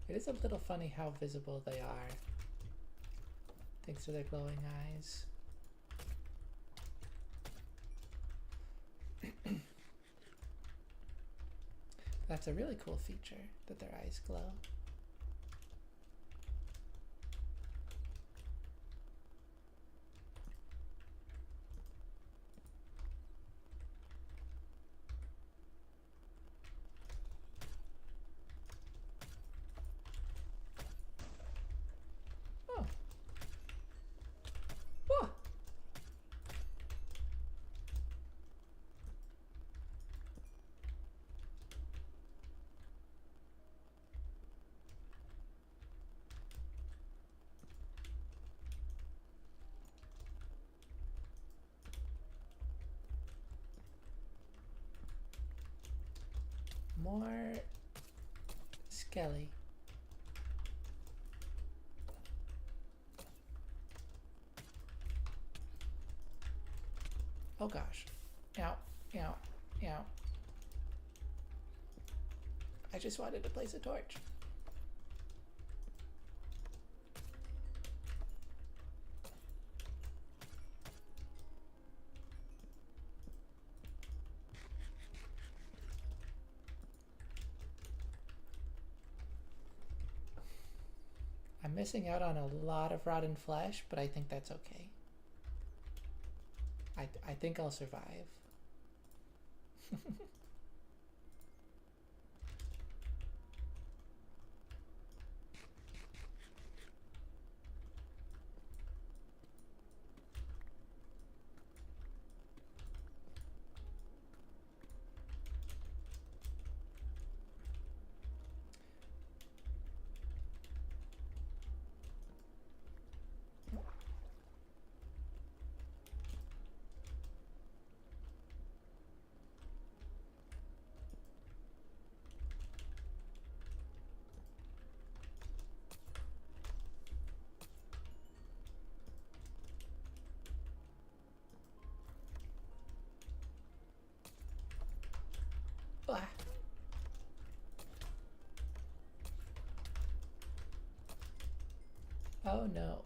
It is a little funny how visible they are, thanks to their glowing eyes. That's a really cool feature, that their eyes glow. Oh. Whoa. More skelly. Oh gosh. Ow, ow, ow. I just wanted to place a torch. I'm missing out on a lot of rotten flesh, but I think that's okay. I think I'll survive. Ah. Oh no.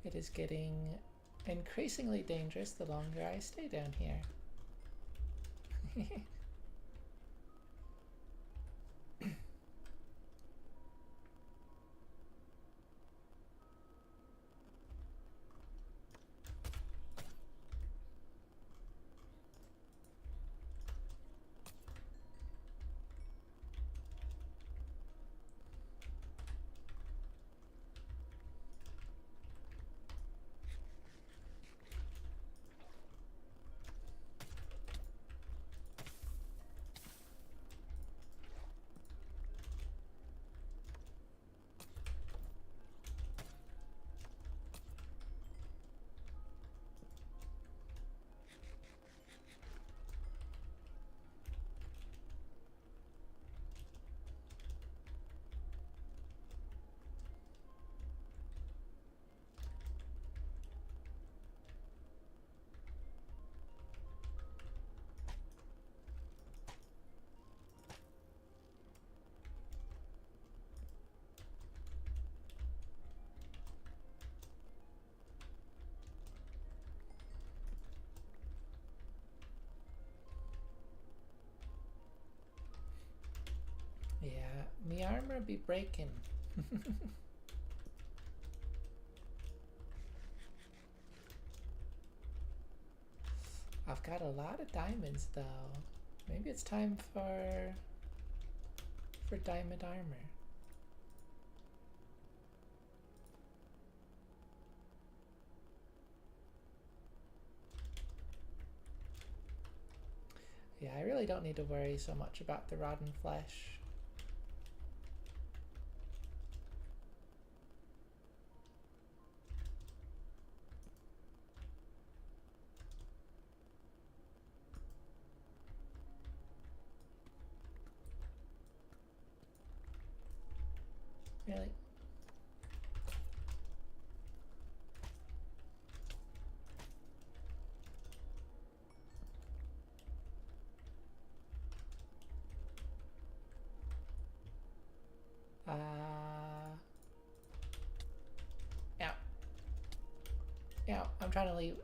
It is getting increasingly dangerous the longer I stay down here. Yeah, me armor be breaking. I've got a lot of diamonds though. Maybe it's time for diamond armor. Yeah, I really don't need to worry so much about the rotten flesh. Really? Yeah. Yeah, I'm trying to leave.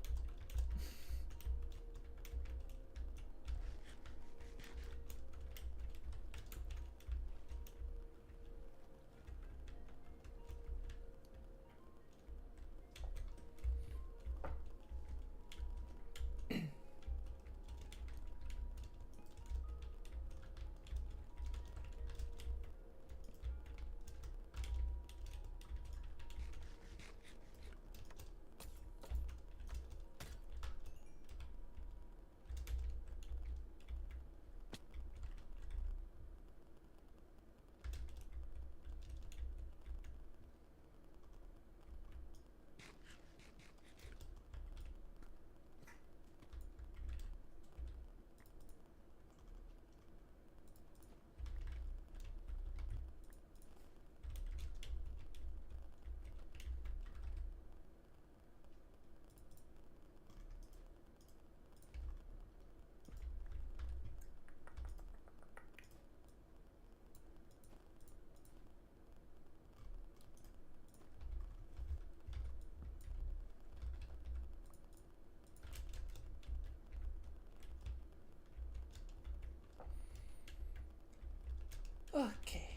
Okay.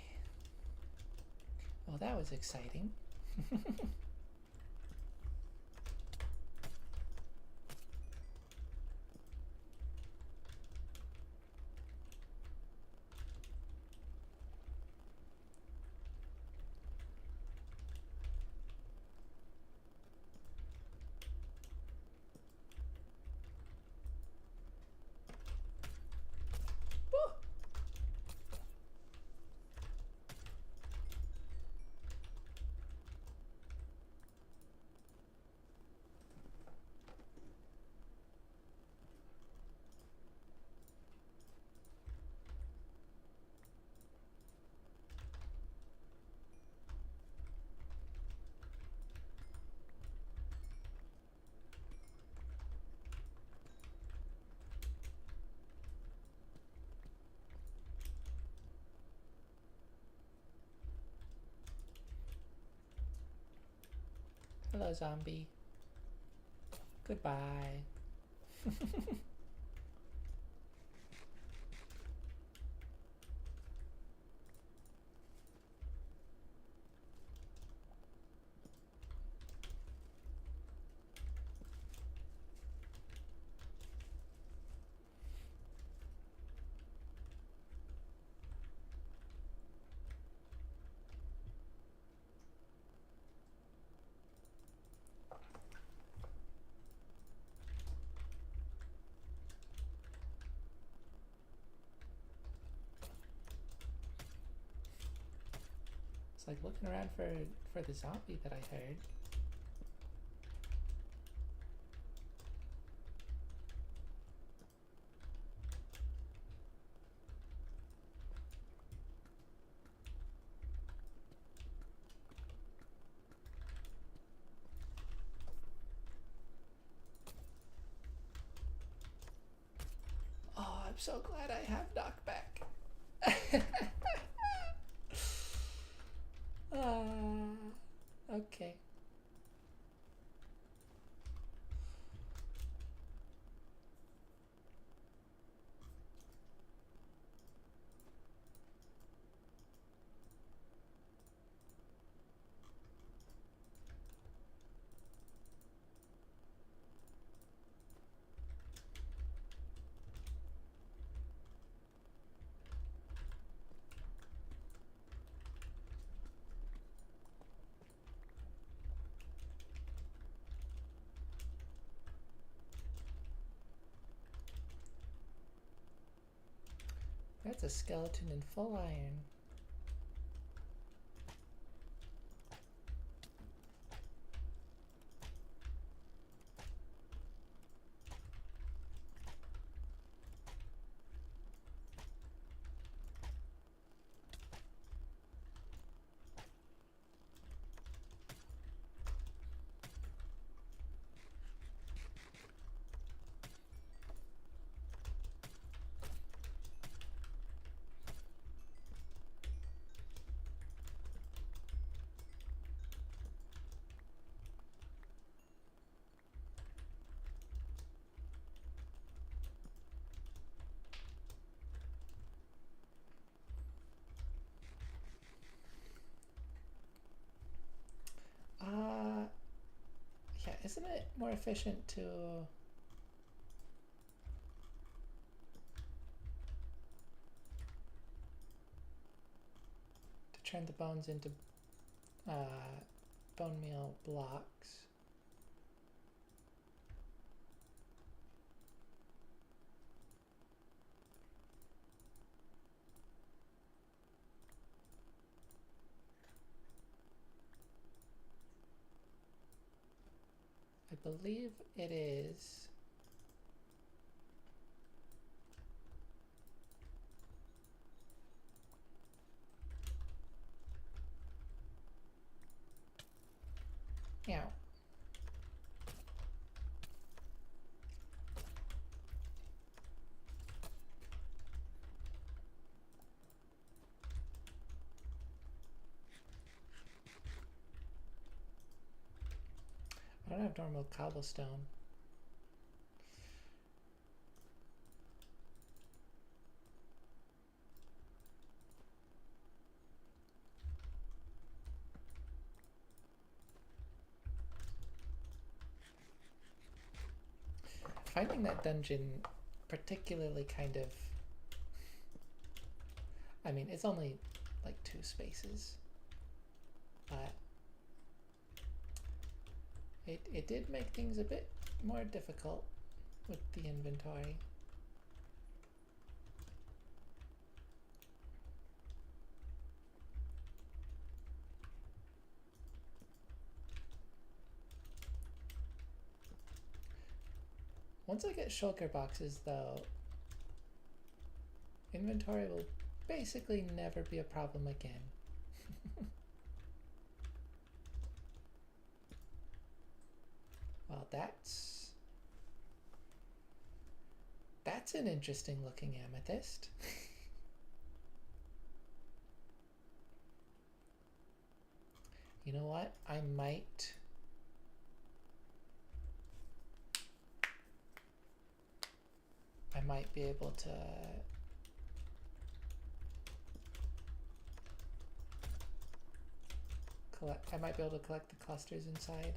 Well, that was exciting. Woo! Hello, zombie. Goodbye. It's like looking around for the zombie that I heard. Oh, I'm so glad I have knockback. Okay. That's a skeleton in full iron. Yeah, isn't it more efficient to turn the bones into bone meal blocks? I believe it is. Yeah. I don't have normal cobblestone. Finding that dungeon particularly kind of, I mean, it's only like 2 spaces, but it did make things a bit more difficult with the inventory. Once I get shulker boxes though, inventory will basically never be a problem again. Well, that's an interesting looking amethyst. You know what? I might be able to collect, I might be able to collect the clusters inside.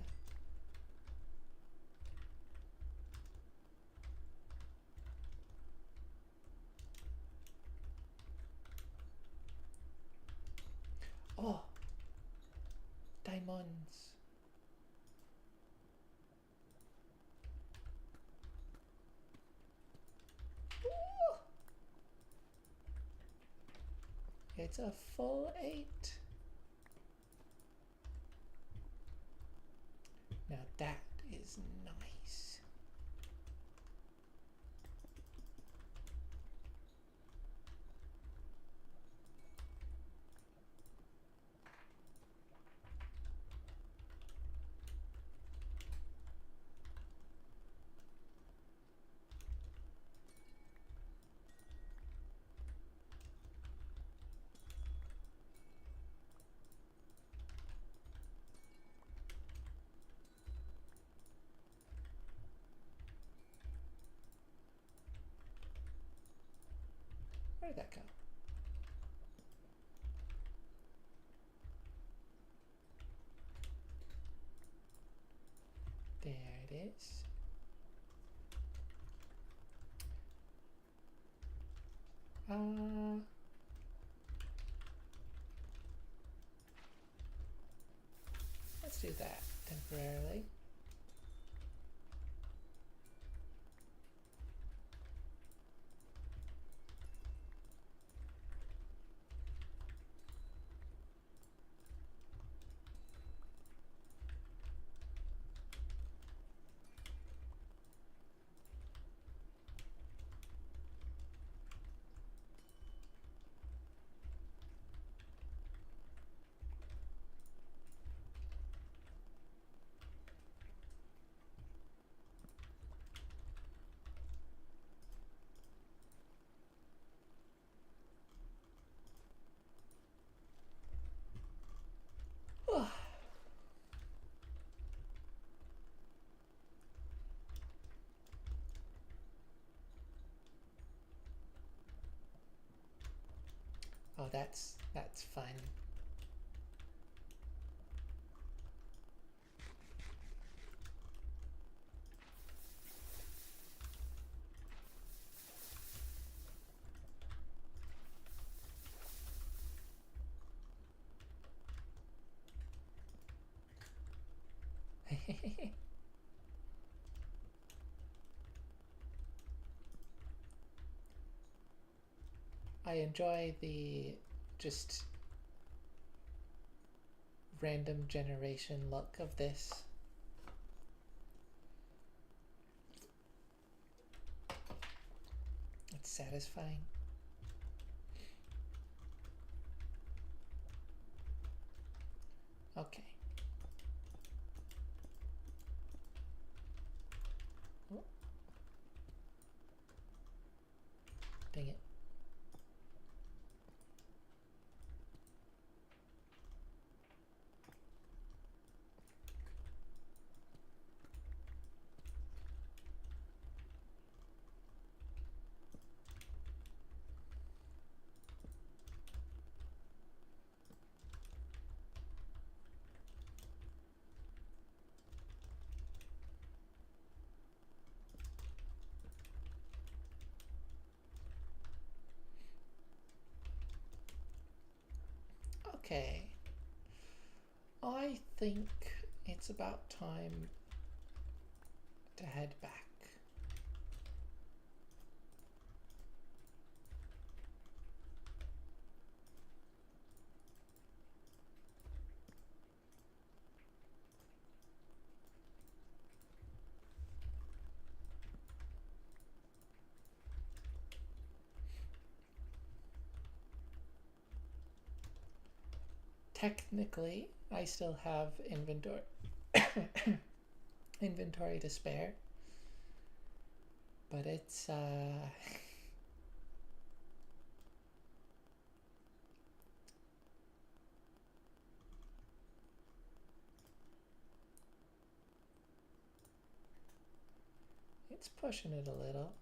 Oh, diamonds. Ooh. It's a full 8. Now that is nice. Where did that go? There it is. Let's do that temporarily. Oh, that's fun. I enjoy the just random generation look of this. It's satisfying. Okay. Oh. Dang it. Okay. I think it's about time to head back. Technically, I still have inventory to spare, but it's it's pushing it a little.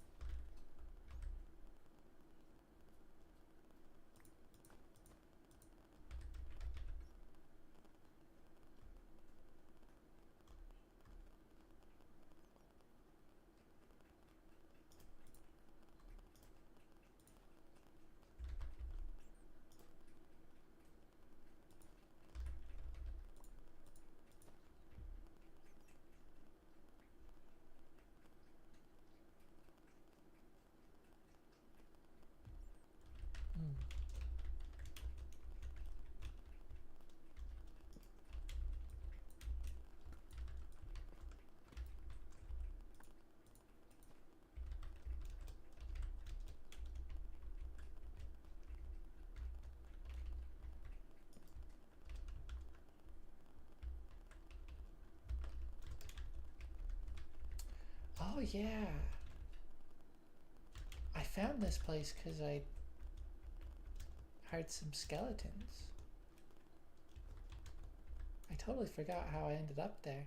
Oh yeah. I found this place because I heard some skeletons. I totally forgot how I ended up there.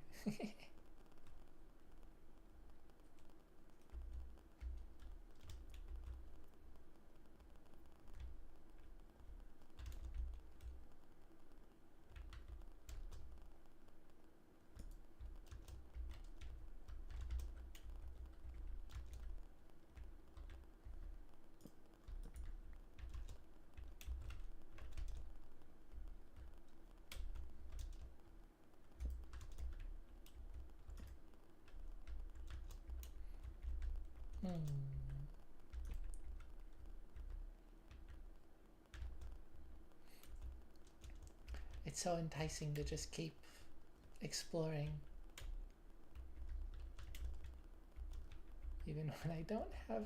It's so enticing to just keep exploring. Even when I don't have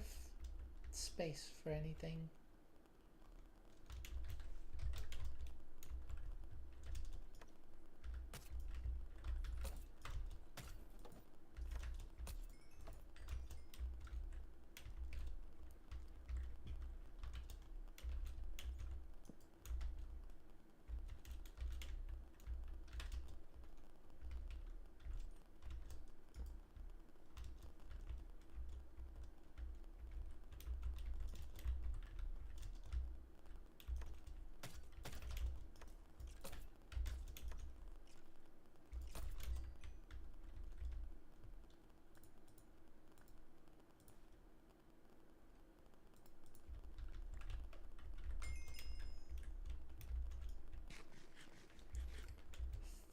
space for anything.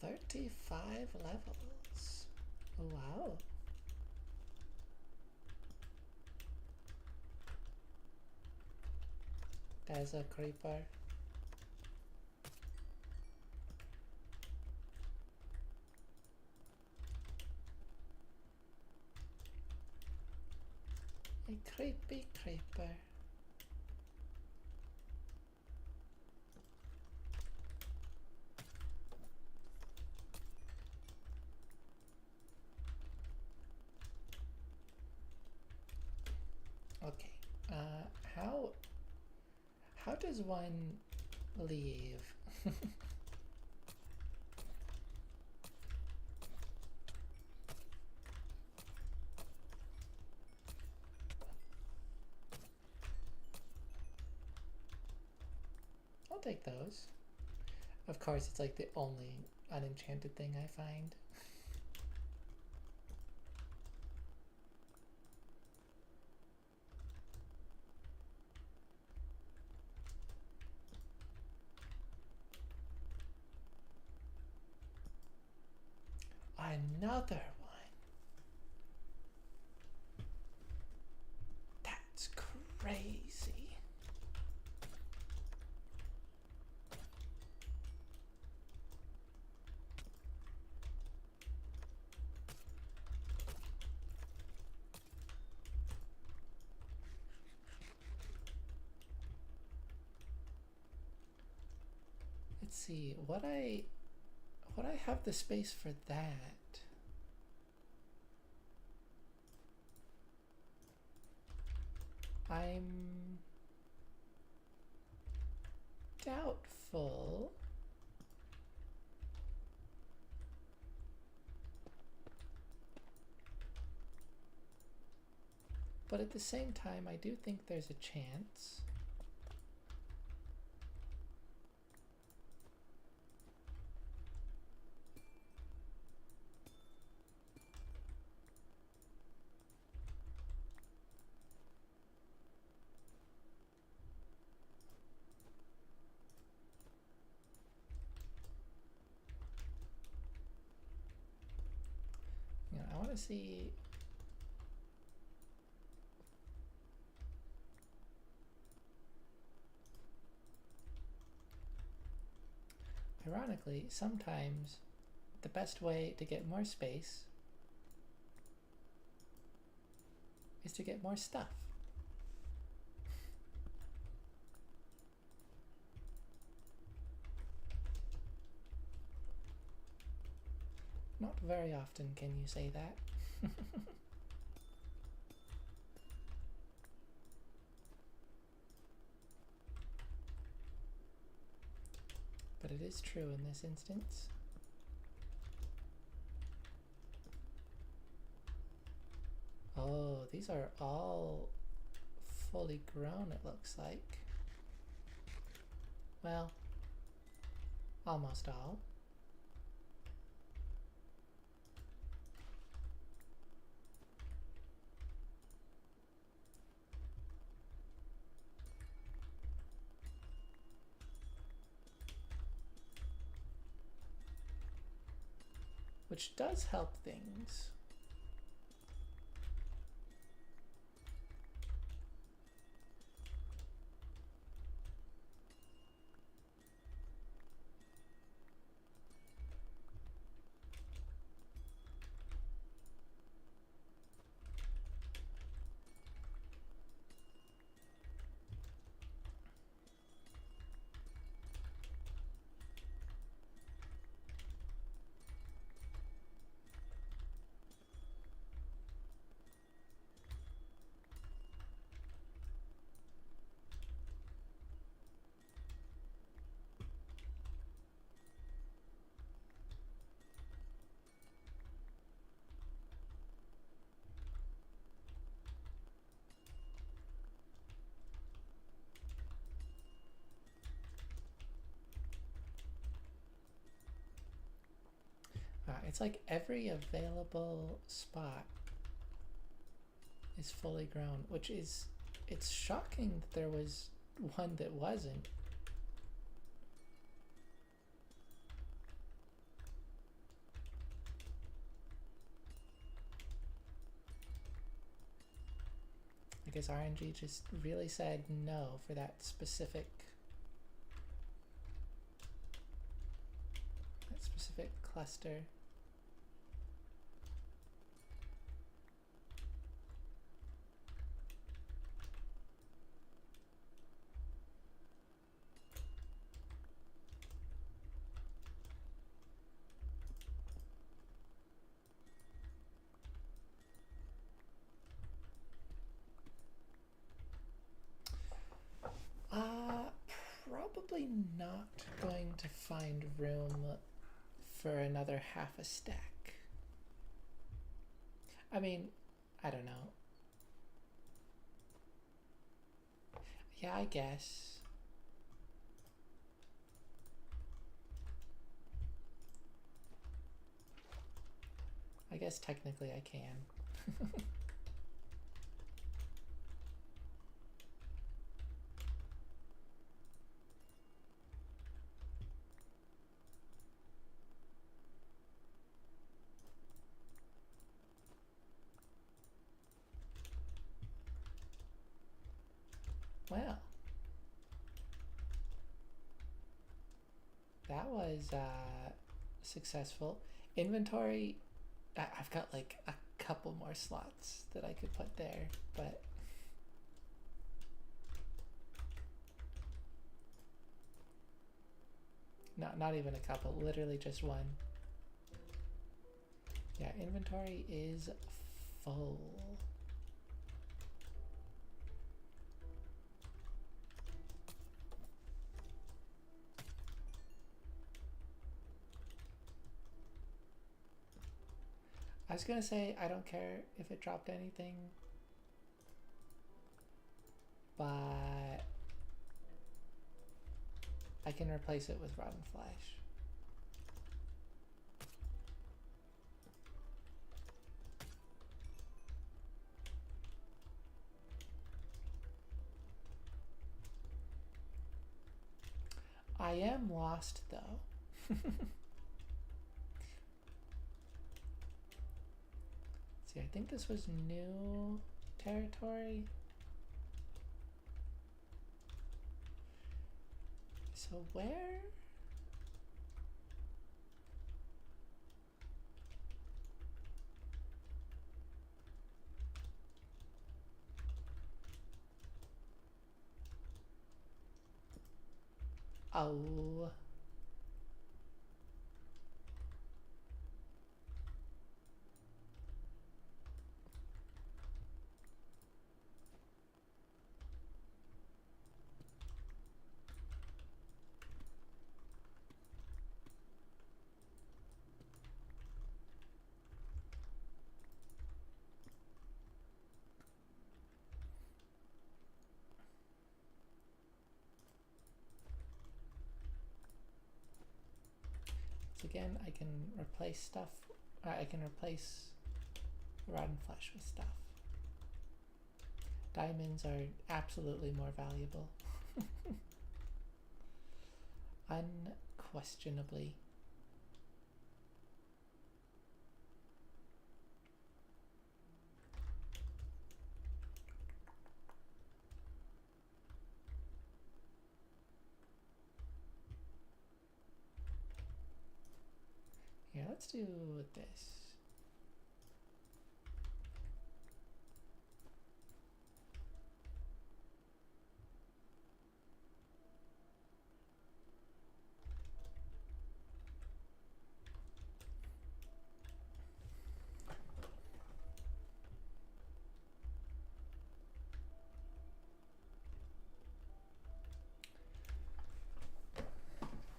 35 levels. Oh, wow. There's a creeper. A creepy creeper. Okay. How does one leave? I'll take those. Of course, it's like the only unenchanted thing I find. Another one. That's crazy. Let's see, would I have the space for that? I'm doubtful. But at the same time, I do think there's a chance. You know, I want to see. Ironically, sometimes the best way to get more space is to get more stuff. Not very often can you say that. But it is true in this instance. Oh, these are all fully grown, it looks like. Well, almost all. Which does help things. It's like every available spot is fully grown, which is, it's shocking that there was one that wasn't. guess RNG just really said no for that specific cluster. Probably not going to find room for another half a stack. I mean, I don't know. Yeah, I guess. I guess technically I can. Well, that was successful. Inventory, I've got like a couple more slots that I could put there, but not even a couple, literally just one. Yeah, inventory is full. I was gonna say I don't care if it dropped anything, but I can replace it with rotten flesh. I am lost though. See, I think this was new territory. So where? Oh. So again, I can replace stuff. I can replace rotten flesh with stuff. Diamonds are absolutely more valuable. Unquestionably. Here, let's do this.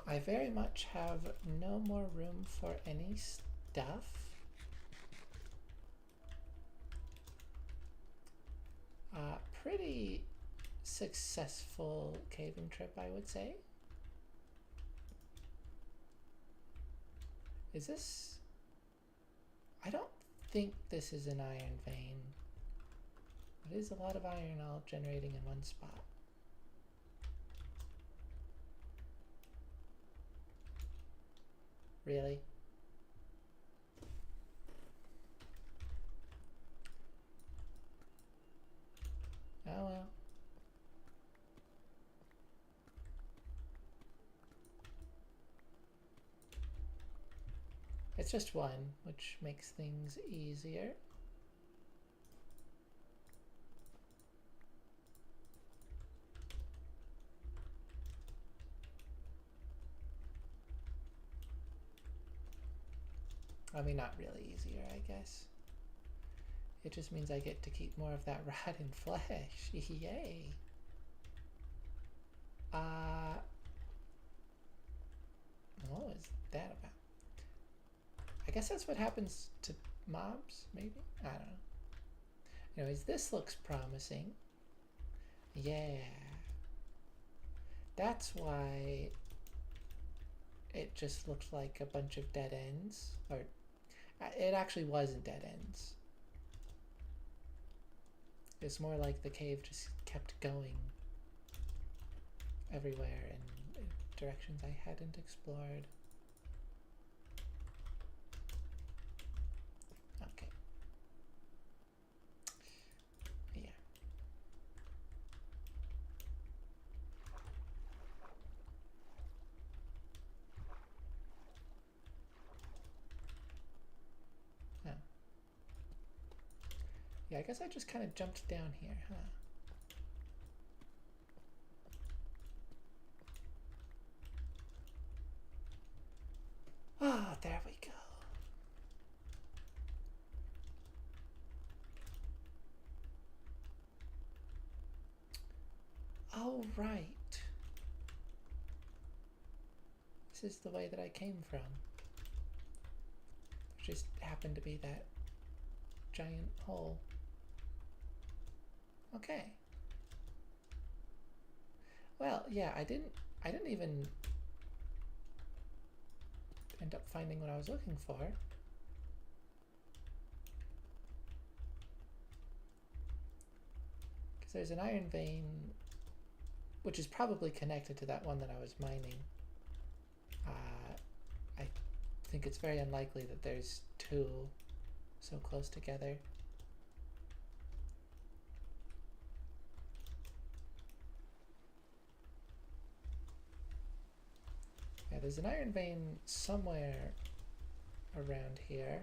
I very much have no more room for any stuff. Pretty successful caving trip, I would say. Is this? I don't think this is an iron vein. It is a lot of iron all generating in one spot. Really? It's just one, which makes things easier. I mean, not really easier, I guess. It just means I get to keep more of that rotten flesh. Yay! What was that about? I guess that's what happens to mobs, maybe? I don't know. Anyways, this looks promising. Yeah. That's why it just looked like a bunch of dead ends. Or, it actually wasn't dead ends. It's more like the cave just kept going everywhere in directions I hadn't explored. Okay. Yeah. Oh. Yeah, I guess I just kind of jumped down here, huh? Ah, there we go. Oh, right. This is the way that I came from. It just happened to be that giant hole. Okay. Well, yeah, I didn't even end up finding what I was looking for. Because there's an iron vein, which is probably connected to that one that I was mining. I think it's very unlikely that there's two so close together. Yeah, there's an iron vein somewhere around here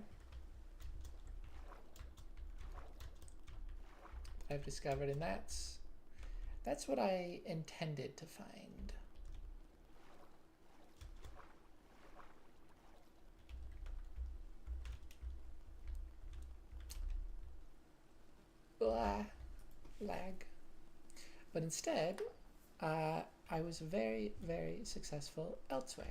I've discovered, and that's what I intended to find. Blah, lag. But instead, I was very, very successful elsewhere.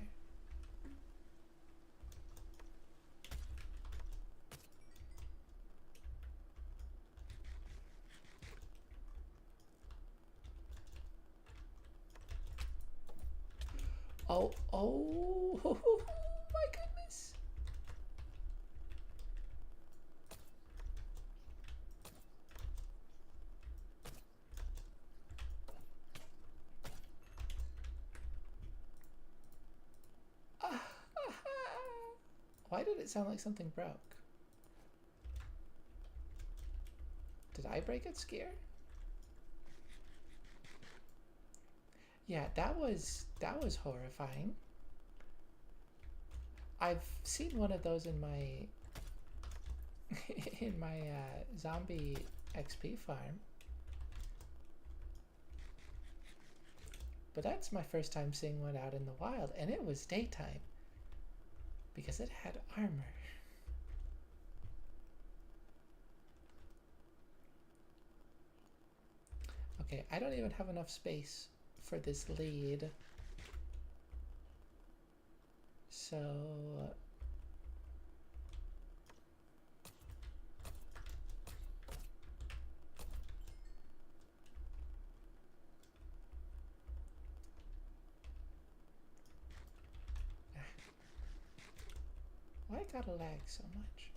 Oh, my goodness. Why did it sound like something broke? Did I break its gear? Yeah, that was horrifying. I've seen one of those in my in my zombie XP farm. But that's my first time seeing one out in the wild, and it was daytime because it had armor. Okay, I don't even have enough space for this lead. So why gotta lag so much?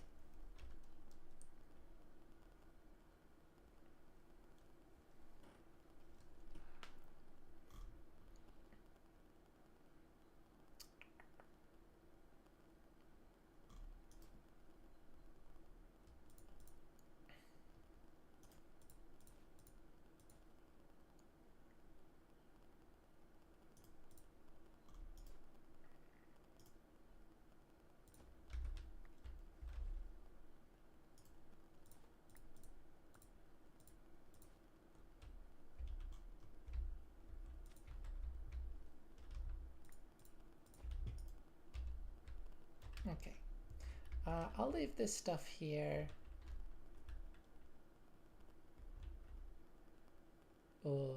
Okay. I'll leave this stuff here. Oh,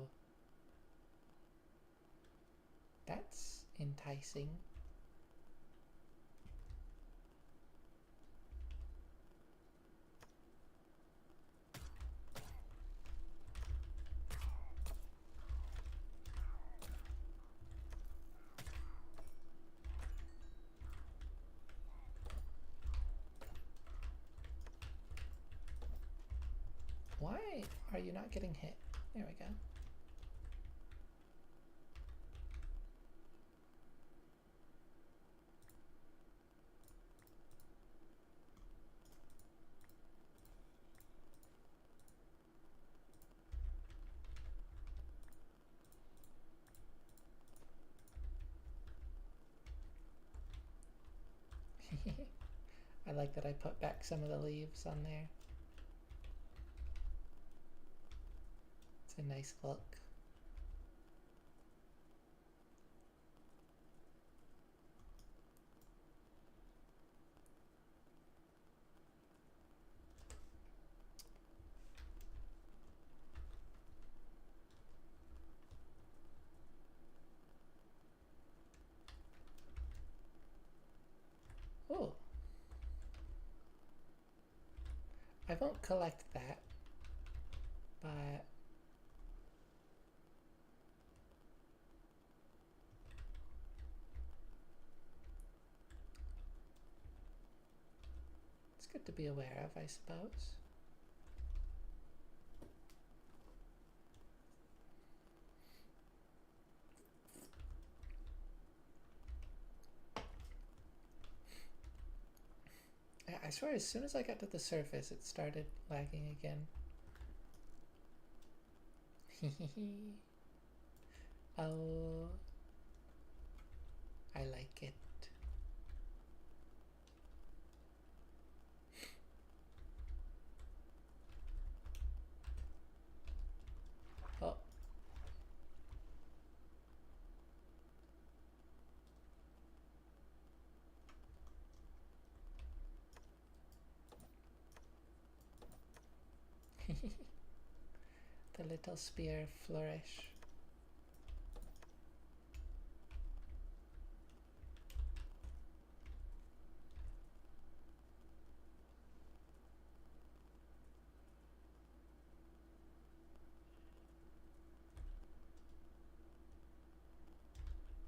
that's enticing. Why are you not getting hit? There we go. I like that I put back some of the leaves on there. It's a nice look. Oh, I won't collect that, but it's good to be aware of, I suppose. I swear, as soon as I got to the surface, it started lagging again. Oh, I like it. Oh. The little spear flourish.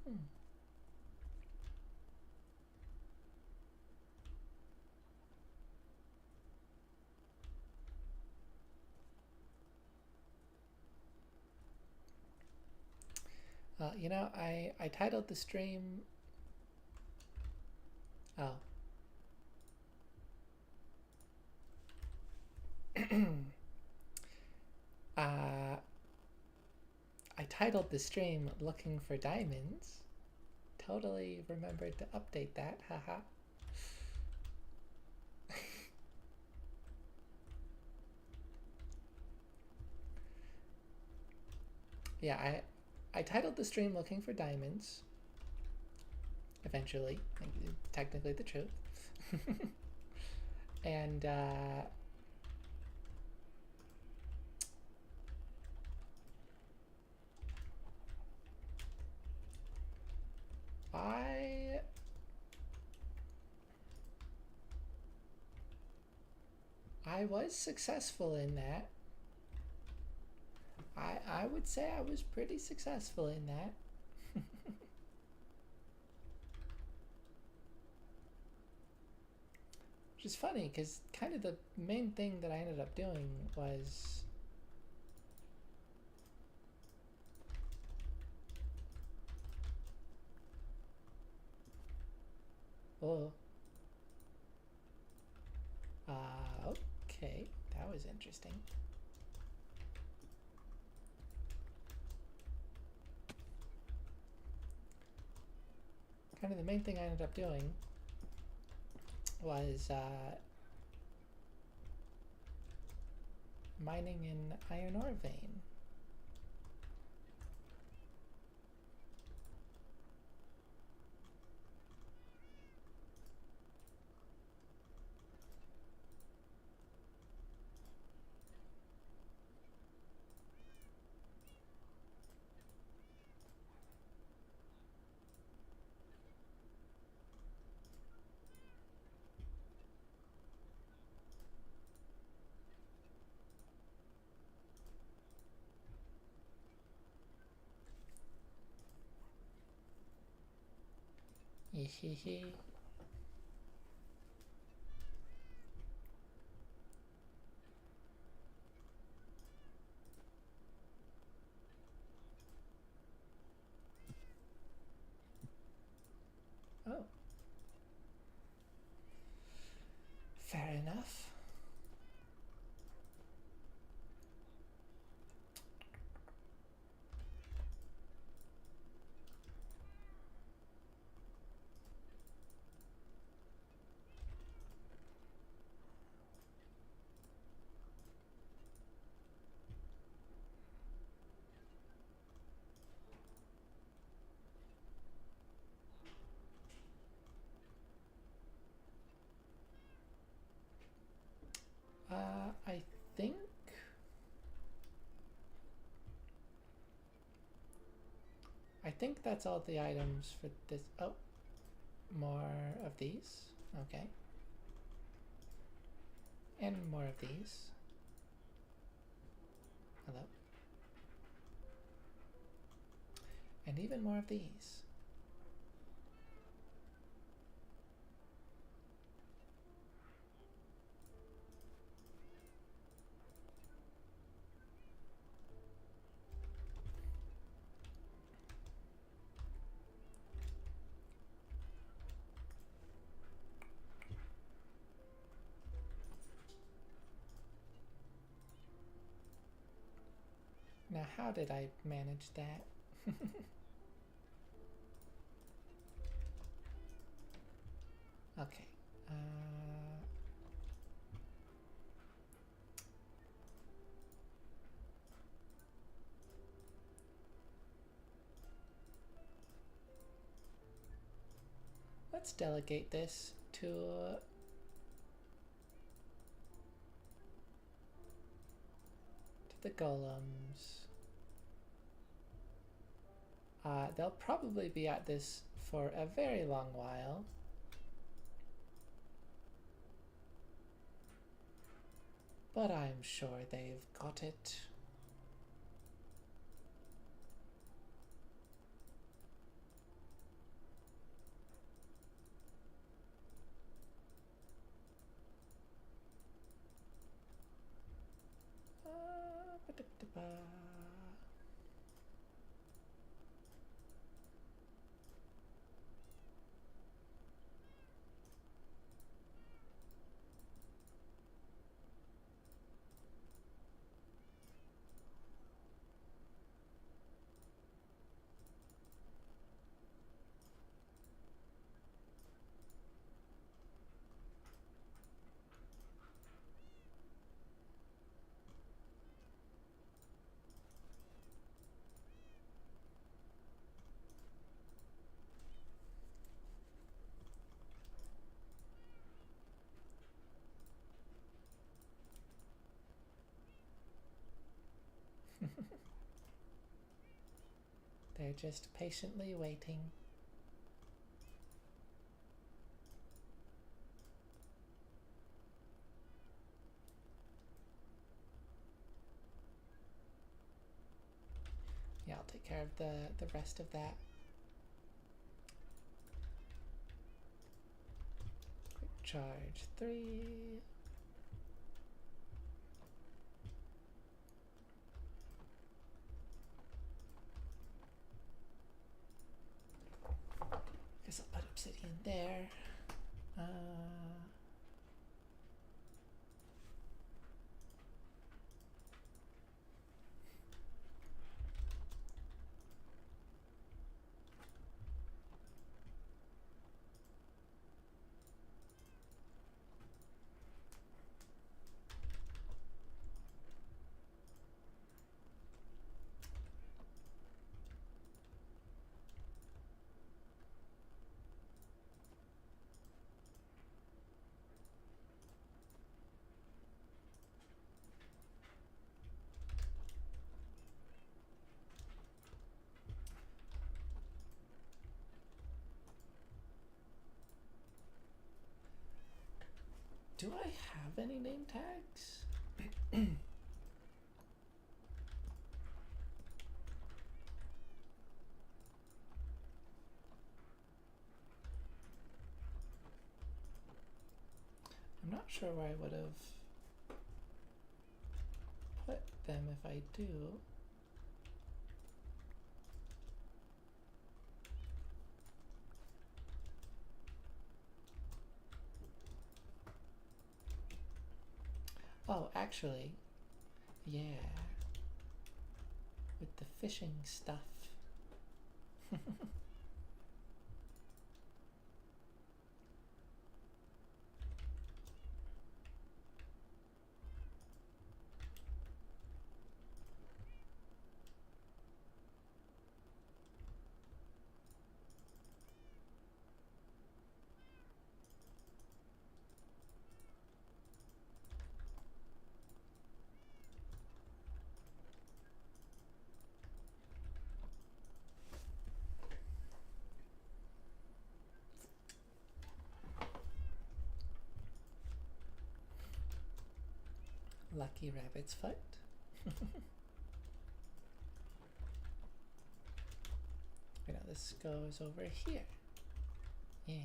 Hmm. You know, I titled the stream. Oh. uh, I titled the stream Looking for Diamonds. Totally remembered to update that, haha. Yeah, I titled the stream Looking for Diamonds. Eventually, technically the truth. And I was successful in that. I would say I was pretty successful in that. Which is funny, because kind of the main thing that I ended up doing was... Oh. Okay. That was interesting. Kind of the main thing I ended up doing was mining an iron ore vein. Hee. Oh. Fair enough. I think that's all the items for this. Oh, more of these. Okay. And more of these. Hello. And even more of these. Now, how did I manage that? Okay. Let's delegate this to the golems. They'll probably be at this for a very long while. But I'm sure they've got it. They're just patiently waiting. Yeah, I'll take care of the rest of that. Quick charge 3. Guess I'll put obsidian there. Do I have any name tags? I'm not sure where I would have put them if I do. Oh, actually, yeah, with the fishing stuff. Lucky rabbit's foot. Wait, now this goes over here. Yeah.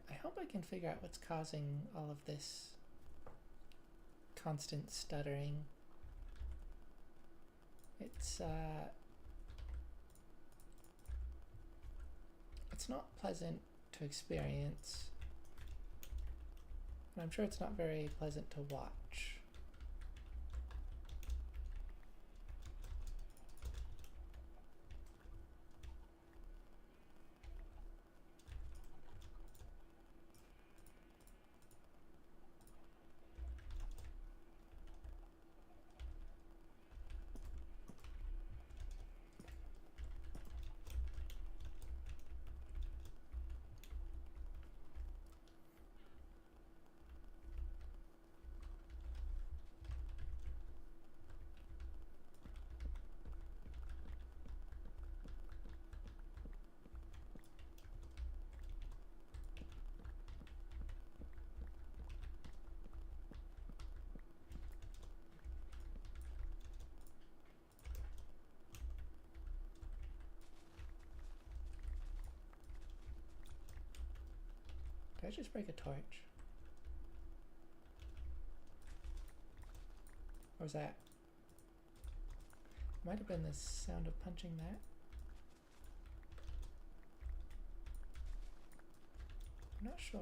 I hope I can figure out what's causing all of this constant stuttering. It's not pleasant to experience, and I'm sure it's not very pleasant to watch. Did I just break a torch? Or was that? Might have been the sound of punching that. I'm not sure.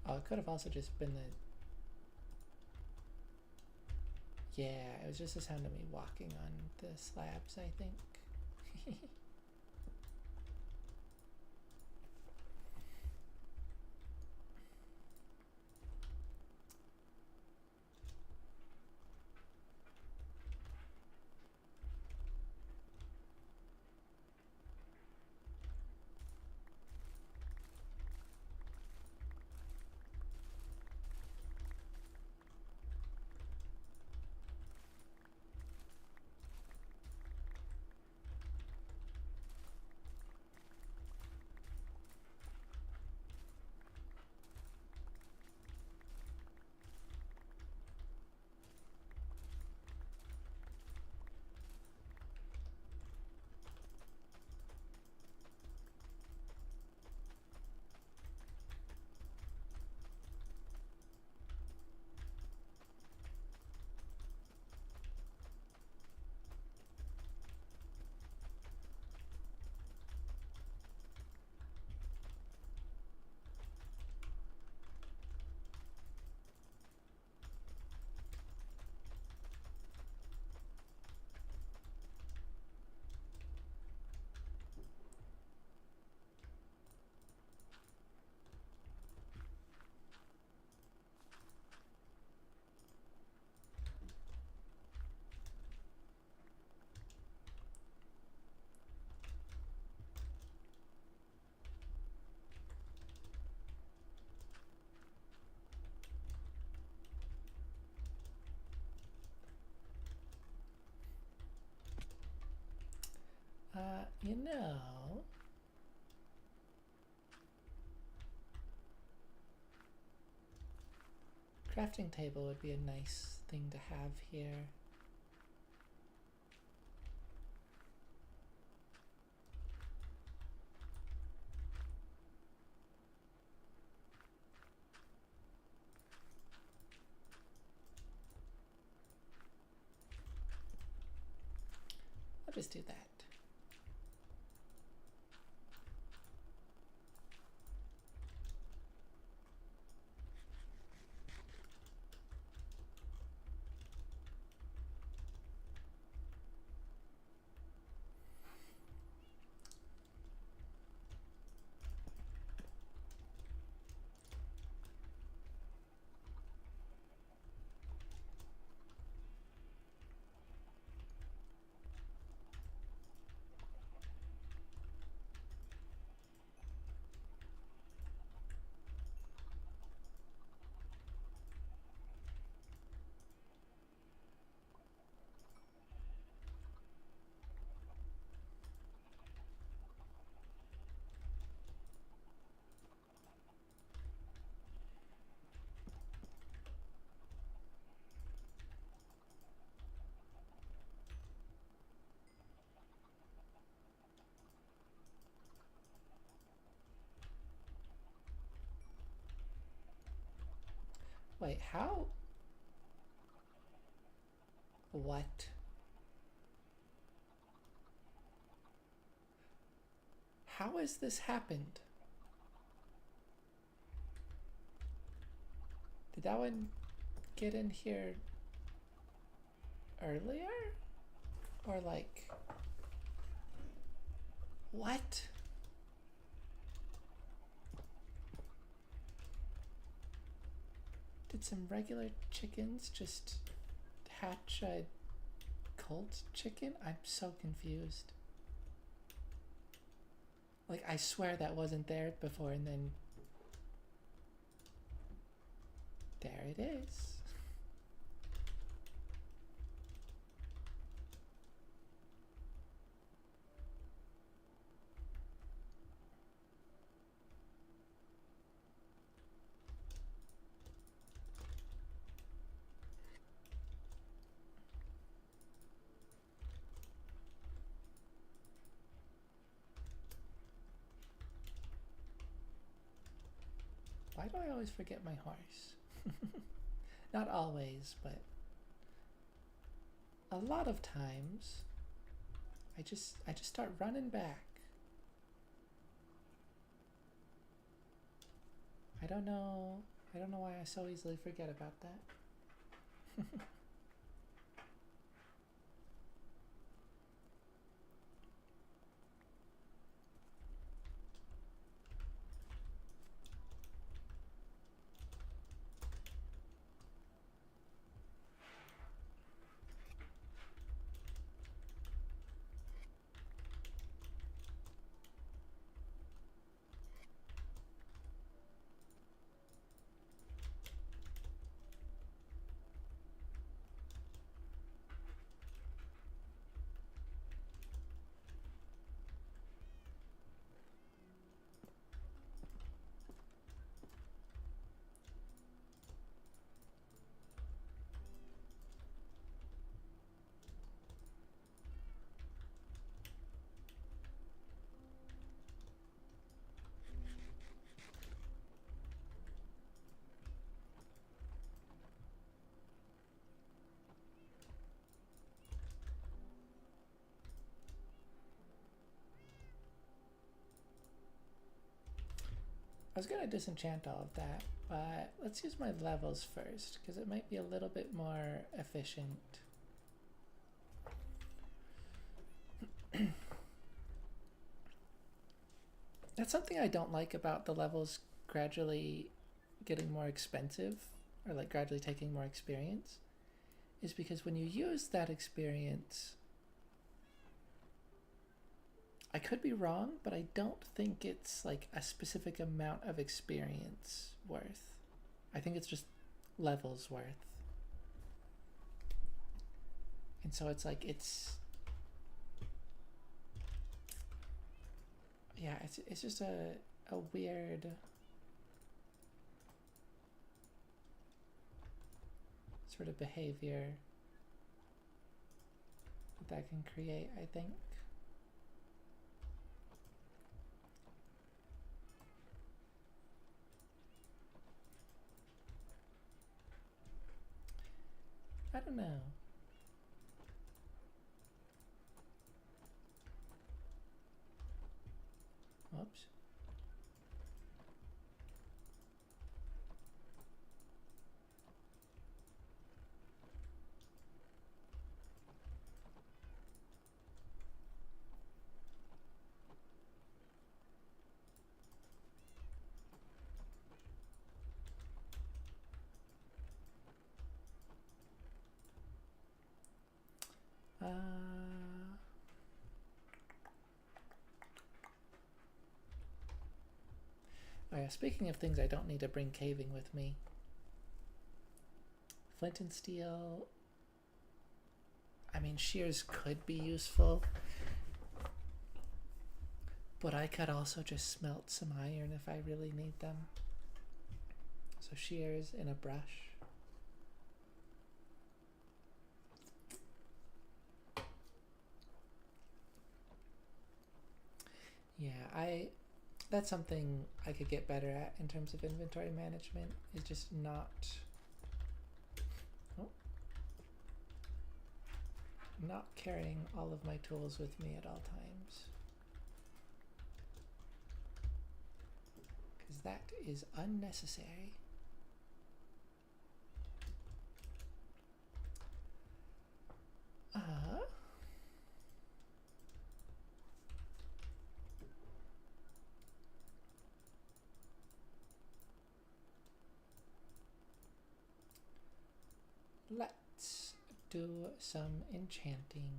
Oh, it could have also just been the... Yeah, it was just the sound of me walking on the slabs, I think. You know, crafting table would be a nice thing to have here. I'll just do that. Wait, how? What? How has this happened? Did that one get in here earlier? Or like... What? Did some regular chickens just hatch a cult chicken? I'm so confused. Like, I swear that wasn't there before, and then there it is. Why do I always forget my horse? Not always, but a lot of times I just start running back. I don't know why I so easily forget about that. I was gonna disenchant all of that, but let's use my levels first, because it might be a little bit more efficient. That's something I don't like about the levels gradually getting more expensive, or like gradually taking more experience, is because when you use that experience, I could be wrong, but I don't think it's like a specific amount of experience worth. I think it's just levels worth. And so it's like, Yeah, it's just a weird sort of behavior that can create, I think. I don't know. Whoops. Oh yeah, speaking of things I don't need to bring caving with me. Flint and steel. I mean, shears could be useful, but I could also just smelt some iron if I really need them. So shears and a brush. Yeah, that's something I could get better at in terms of inventory management, is just not carrying all of my tools with me at all times, because that is unnecessary. Let's do some enchanting.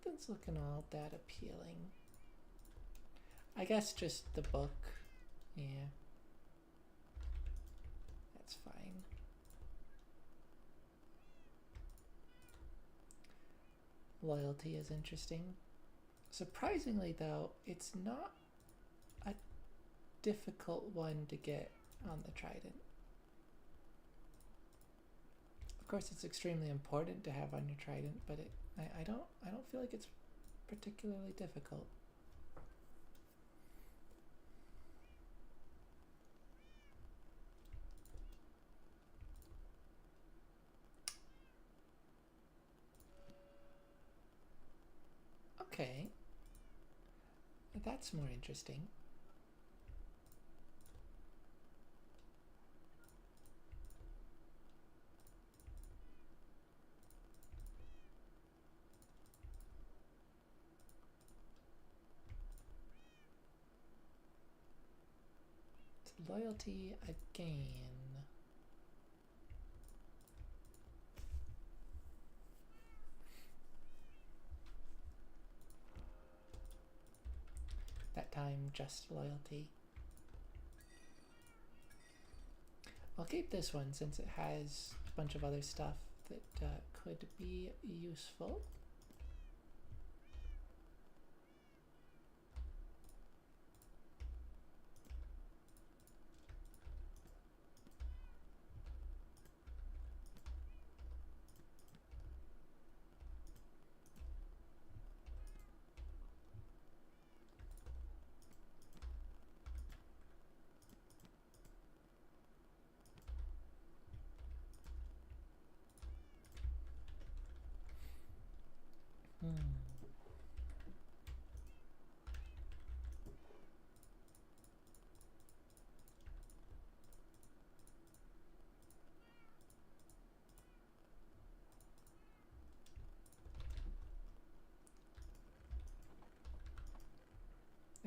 Nothing's looking all that appealing. I guess just the book. Yeah. That's fine. Loyalty is interesting. Surprisingly, though, it's not a difficult one to get on the Trident. Of course, it's extremely important to have on your Trident, but I don't feel like it's particularly difficult. Okay, that's more interesting. It's loyalty again. That time, just loyalty. I'll keep this one since it has a bunch of other stuff that could be useful.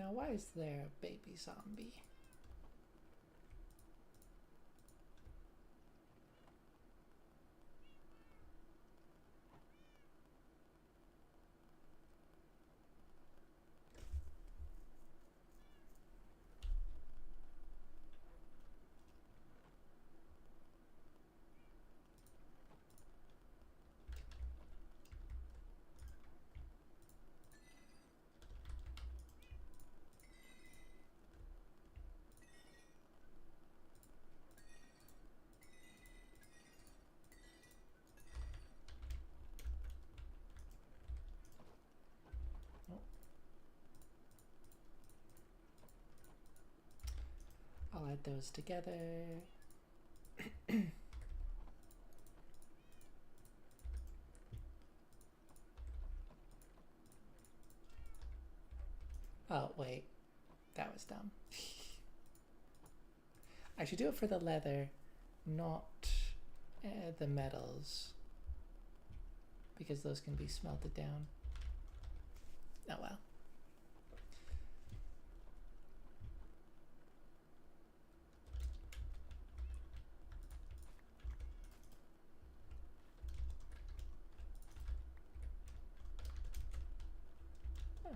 Now, why is there a baby zombie? I'll add those together. Oh, wait. That was dumb. I should do it for the leather, not the metals, because those can be smelted down. Oh well. Huh.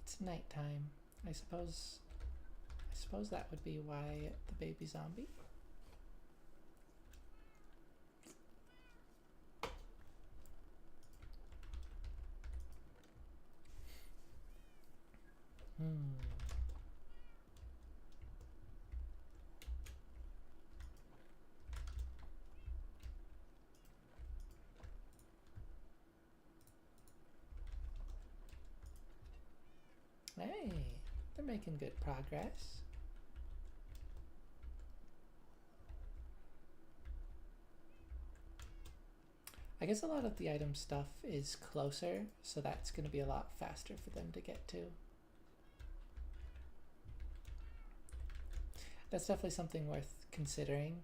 It's nighttime. I suppose that would be why the baby zombie. Hey, they're making good progress. I guess a lot of the item stuff is closer, so that's going to be a lot faster for them to get to. That's definitely something worth considering.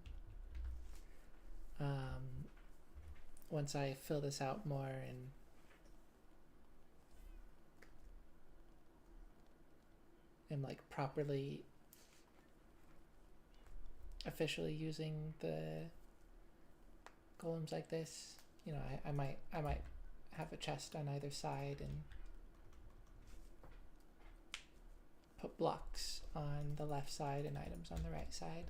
Once I fill this out more and am like properly officially using the golems like this, you know, I might have a chest on either side and put blocks on the left side and items on the right side.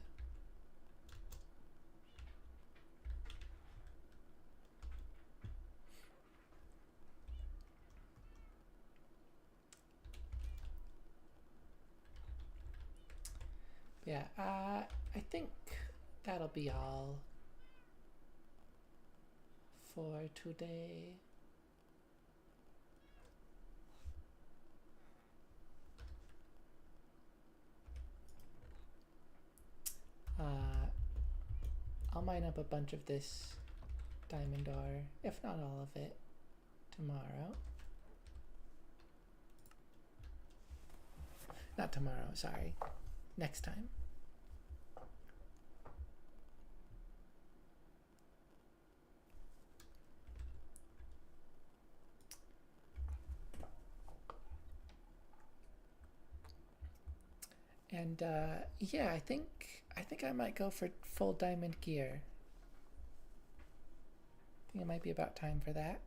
Yeah, I think that'll be all for today. I'll mine up a bunch of this diamond ore, if not all of it, tomorrow. Not tomorrow, sorry. Next time. And yeah, I think I might go for full diamond gear. I think it might be about time for that.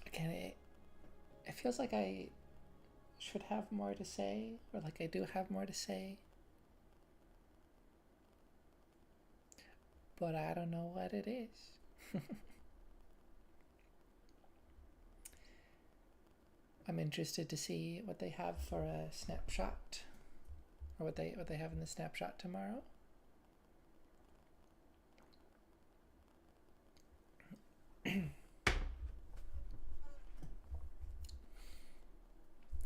Again, it feels like I should have more to say, or like I do have more to say, but I don't know what it is. I'm interested to see what they have for a snapshot, or what they have in the snapshot tomorrow.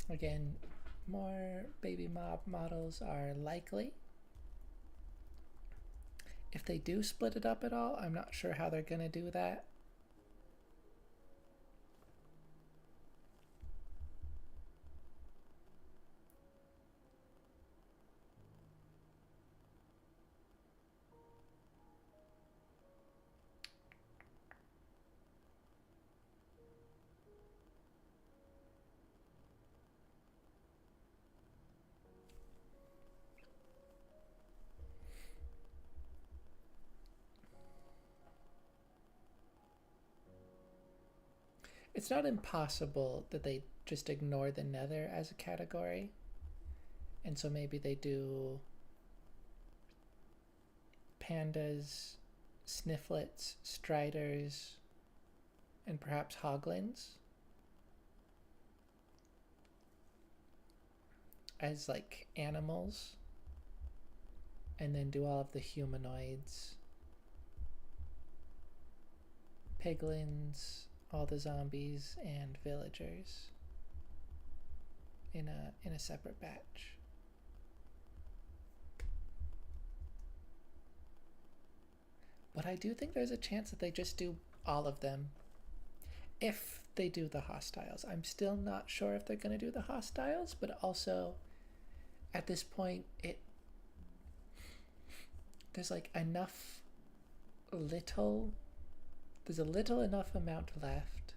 Again, more baby mob models are likely. If they do split it up at all, I'm not sure how they're going to do that. It's not impossible that they just ignore the nether as a category. And so maybe they do pandas, snifflets, striders, and perhaps hoglins as like animals, and then do all of the humanoids, piglins, all the zombies, and villagers in a separate batch. But I do think there's a chance that they just do all of them if they do the hostiles. I'm still not sure if they're going to do the hostiles, but also at this point there's like enough there's a little enough amount left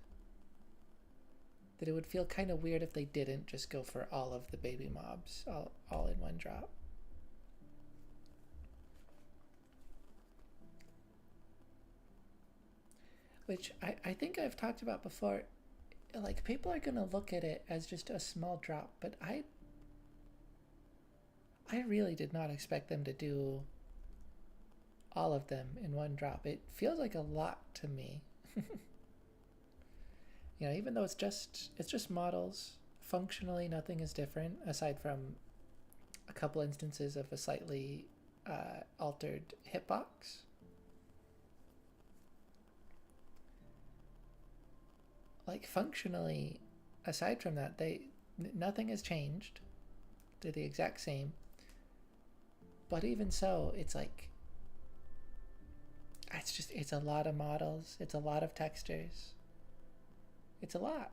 that it would feel kind of weird if they didn't just go for all of the baby mobs all in one drop. Which I think I've talked about before. Like, people are gonna look at it as just a small drop, but I really did not expect them to do all of them in one drop. It feels like a lot to me. You know, even though it's just models, functionally nothing is different aside from a couple instances of a slightly altered hitbox. Like, functionally, aside from that, nothing has changed. They're the exact same. But even so, it's like it's a lot of models, it's a lot of textures. It's a lot.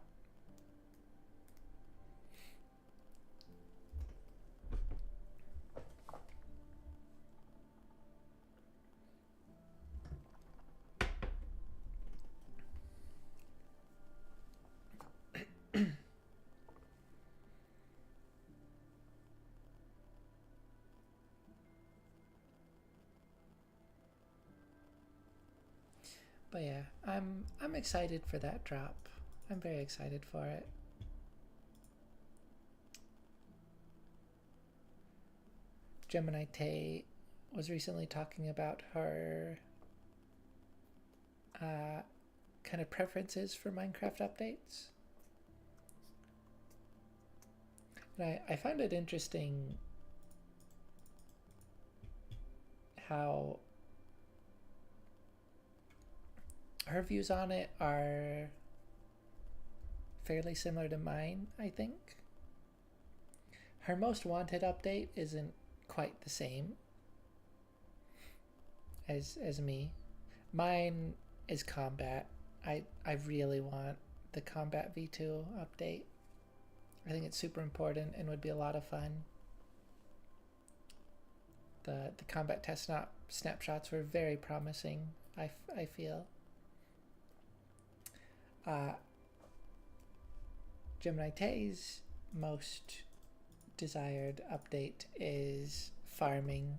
But yeah, I'm excited for that drop. I'm very excited for it. Gemini Tay was recently talking about her kind of preferences for Minecraft updates. And I found it interesting how her views on it are fairly similar to mine, I think. Her most wanted update isn't quite the same as me. Mine is combat. I really want the combat v2 update. I think it's super important and would be a lot of fun. The combat test snapshots were very promising, I feel. Gemini Tay's most desired update is farming,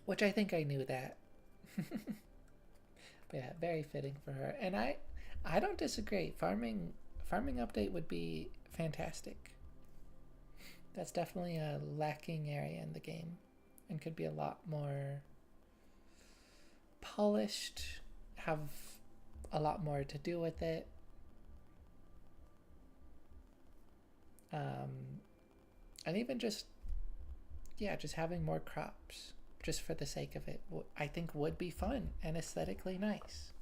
which I think I knew that. But yeah, very fitting for her. And I don't disagree. Farming update would be fantastic. That's definitely a lacking area in the game and could be a lot more polished, have a lot more to do with it. Um, and even just, yeah, just having more crops just for the sake of it, I think would be fun and aesthetically nice.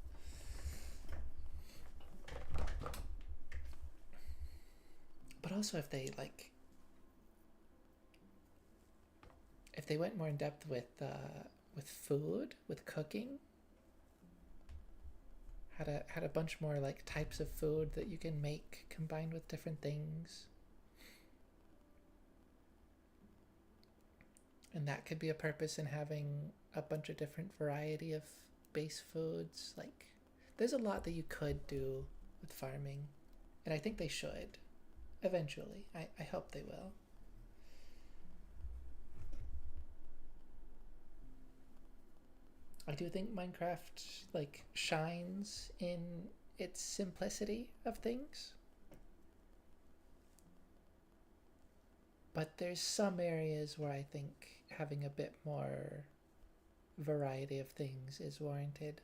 But also if they went more in depth with food, with cooking, had a bunch more like types of food that you can make combined with different things. And that could be a purpose in having a bunch of different variety of base foods. Like there's a lot that you could do with farming, and I think they should eventually. I hope they will. I do think Minecraft like shines in its simplicity of things, but there's some areas where I think having a bit more variety of things is warranted.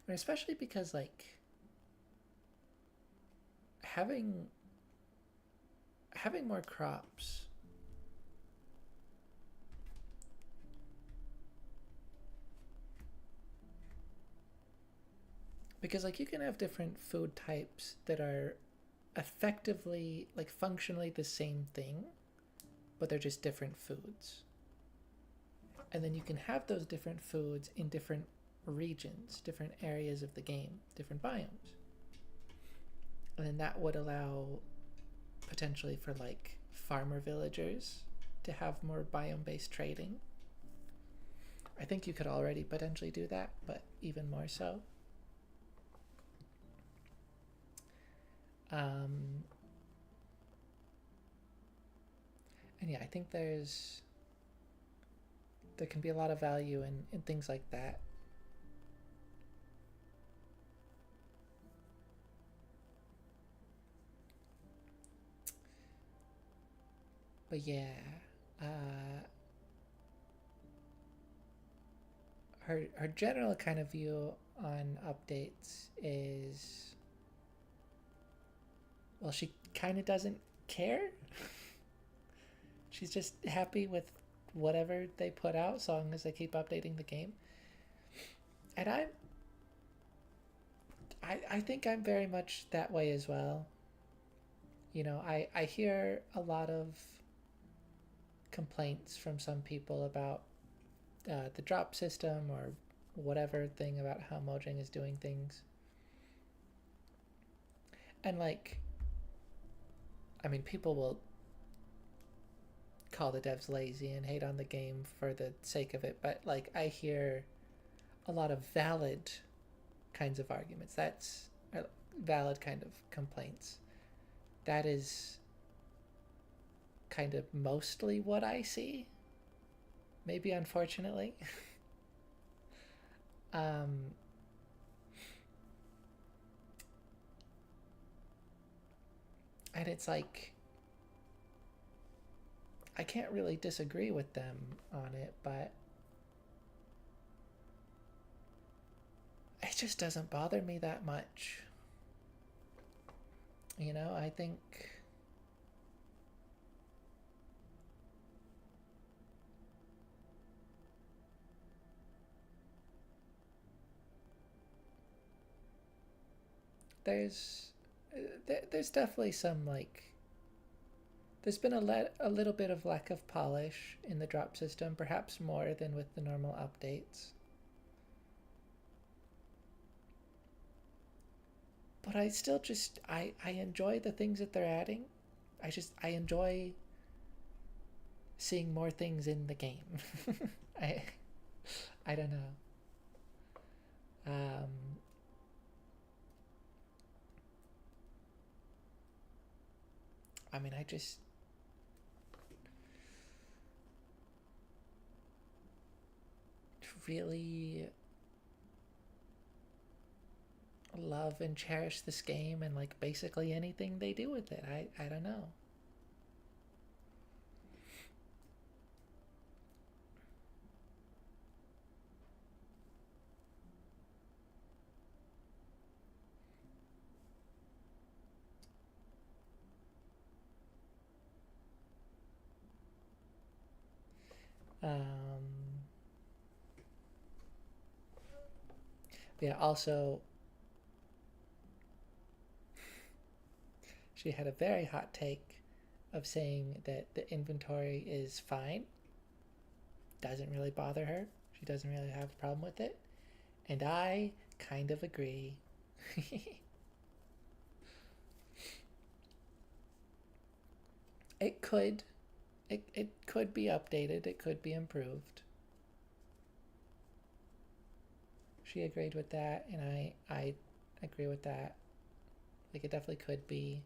And especially because like having having more crops, because like you can have different food types that are effectively like functionally the same thing, but they're just different foods. And then you can have those different foods in different regions, different areas of the game, different biomes. And then that would allow potentially for like farmer villagers to have more biome based trading. I think you could already potentially do that, but even more so. Um, and yeah, I think there can be a lot of value in things like that. But yeah, uh, her general kind of view on updates is, well, she kind of doesn't care. She's just happy with whatever they put out, so long as they keep updating the game. And I think I'm very much that way as well. You know, I hear a lot of complaints from some people about the drop system or whatever thing about how Mojang is doing things. And like, I mean, people will call the devs lazy and hate on the game for the sake of it, but like, I hear a lot of valid kinds of arguments. That's valid kind of complaints. That is kind of mostly what I see. Maybe unfortunately. um, and it's like I can't really disagree with them on it, but it just doesn't bother me that much. You know, I think there's there's definitely some like there's been a little bit of lack of polish in the drop system, perhaps more than with the normal updates. But I still just I enjoy the things that they're adding. I enjoy seeing more things in the game. I I don't know. Um, I mean, I just really love and cherish this game and like basically anything they do with it. I don't know. Yeah, also, she had a very hot take of saying that the inventory is fine, doesn't really bother her. She doesn't really have a problem with it. And I kind of agree. It could. It could be updated, it could be improved. She agreed with that, and I agree with that. Like, it definitely could be.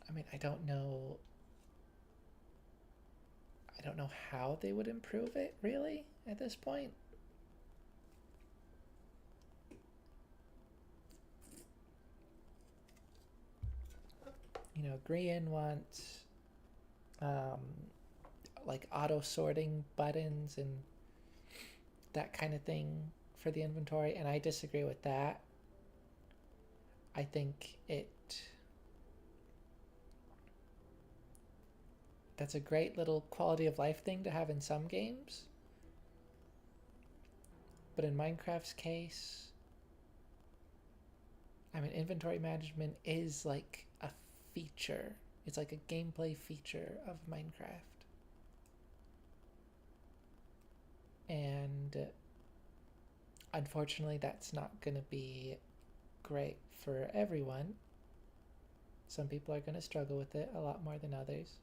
I mean, I don't know. I don't know how they would improve it, really, at this point. You know, Grian wants um, like auto sorting buttons and that kind of thing for the inventory, and I disagree with that. I think that's a great little quality of life thing to have in some games, but in Minecraft's case, I mean, inventory management is like a feature. It's like a gameplay feature of Minecraft. And unfortunately, that's not going to be great for everyone. Some people are going to struggle with it a lot more than others.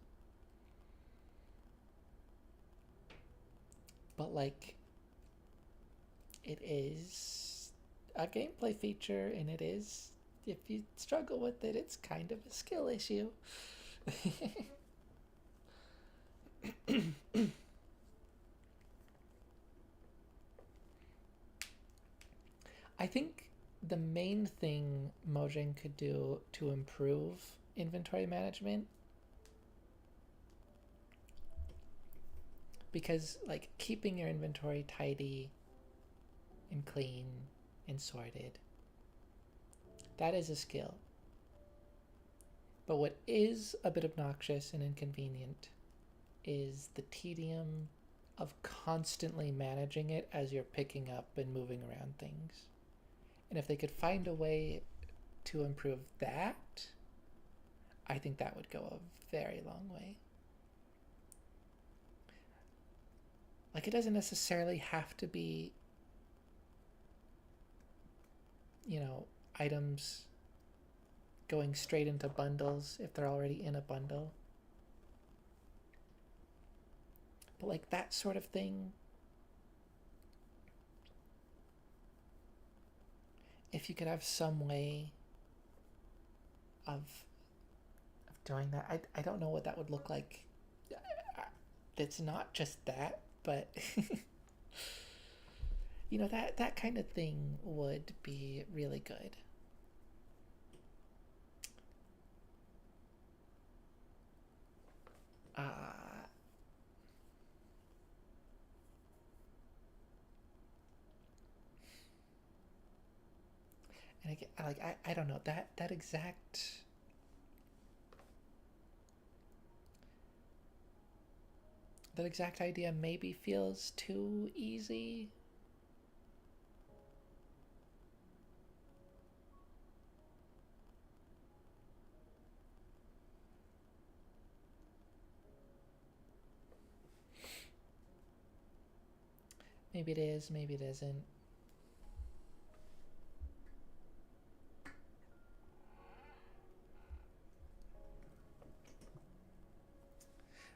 But, like, it is a gameplay feature, and it is, if you struggle with it, it's kind of a skill issue. I think the main thing Mojang could do to improve inventory management, because like keeping your inventory tidy and clean and sorted, that is a skill. But what is a bit obnoxious and inconvenient is the tedium of constantly managing it as you're picking up and moving around things. And if they could find a way to improve that, I think that would go a very long way. Like, it doesn't necessarily have to be, you know, items going straight into bundles if they're already in a bundle. But like that sort of thing, if you could have some way of doing that, I don't know what that would look like. It's not just that, but you know, that kind of thing would be really good. And again, I don't know, that exact idea maybe feels too easy. Maybe it is, maybe it isn't.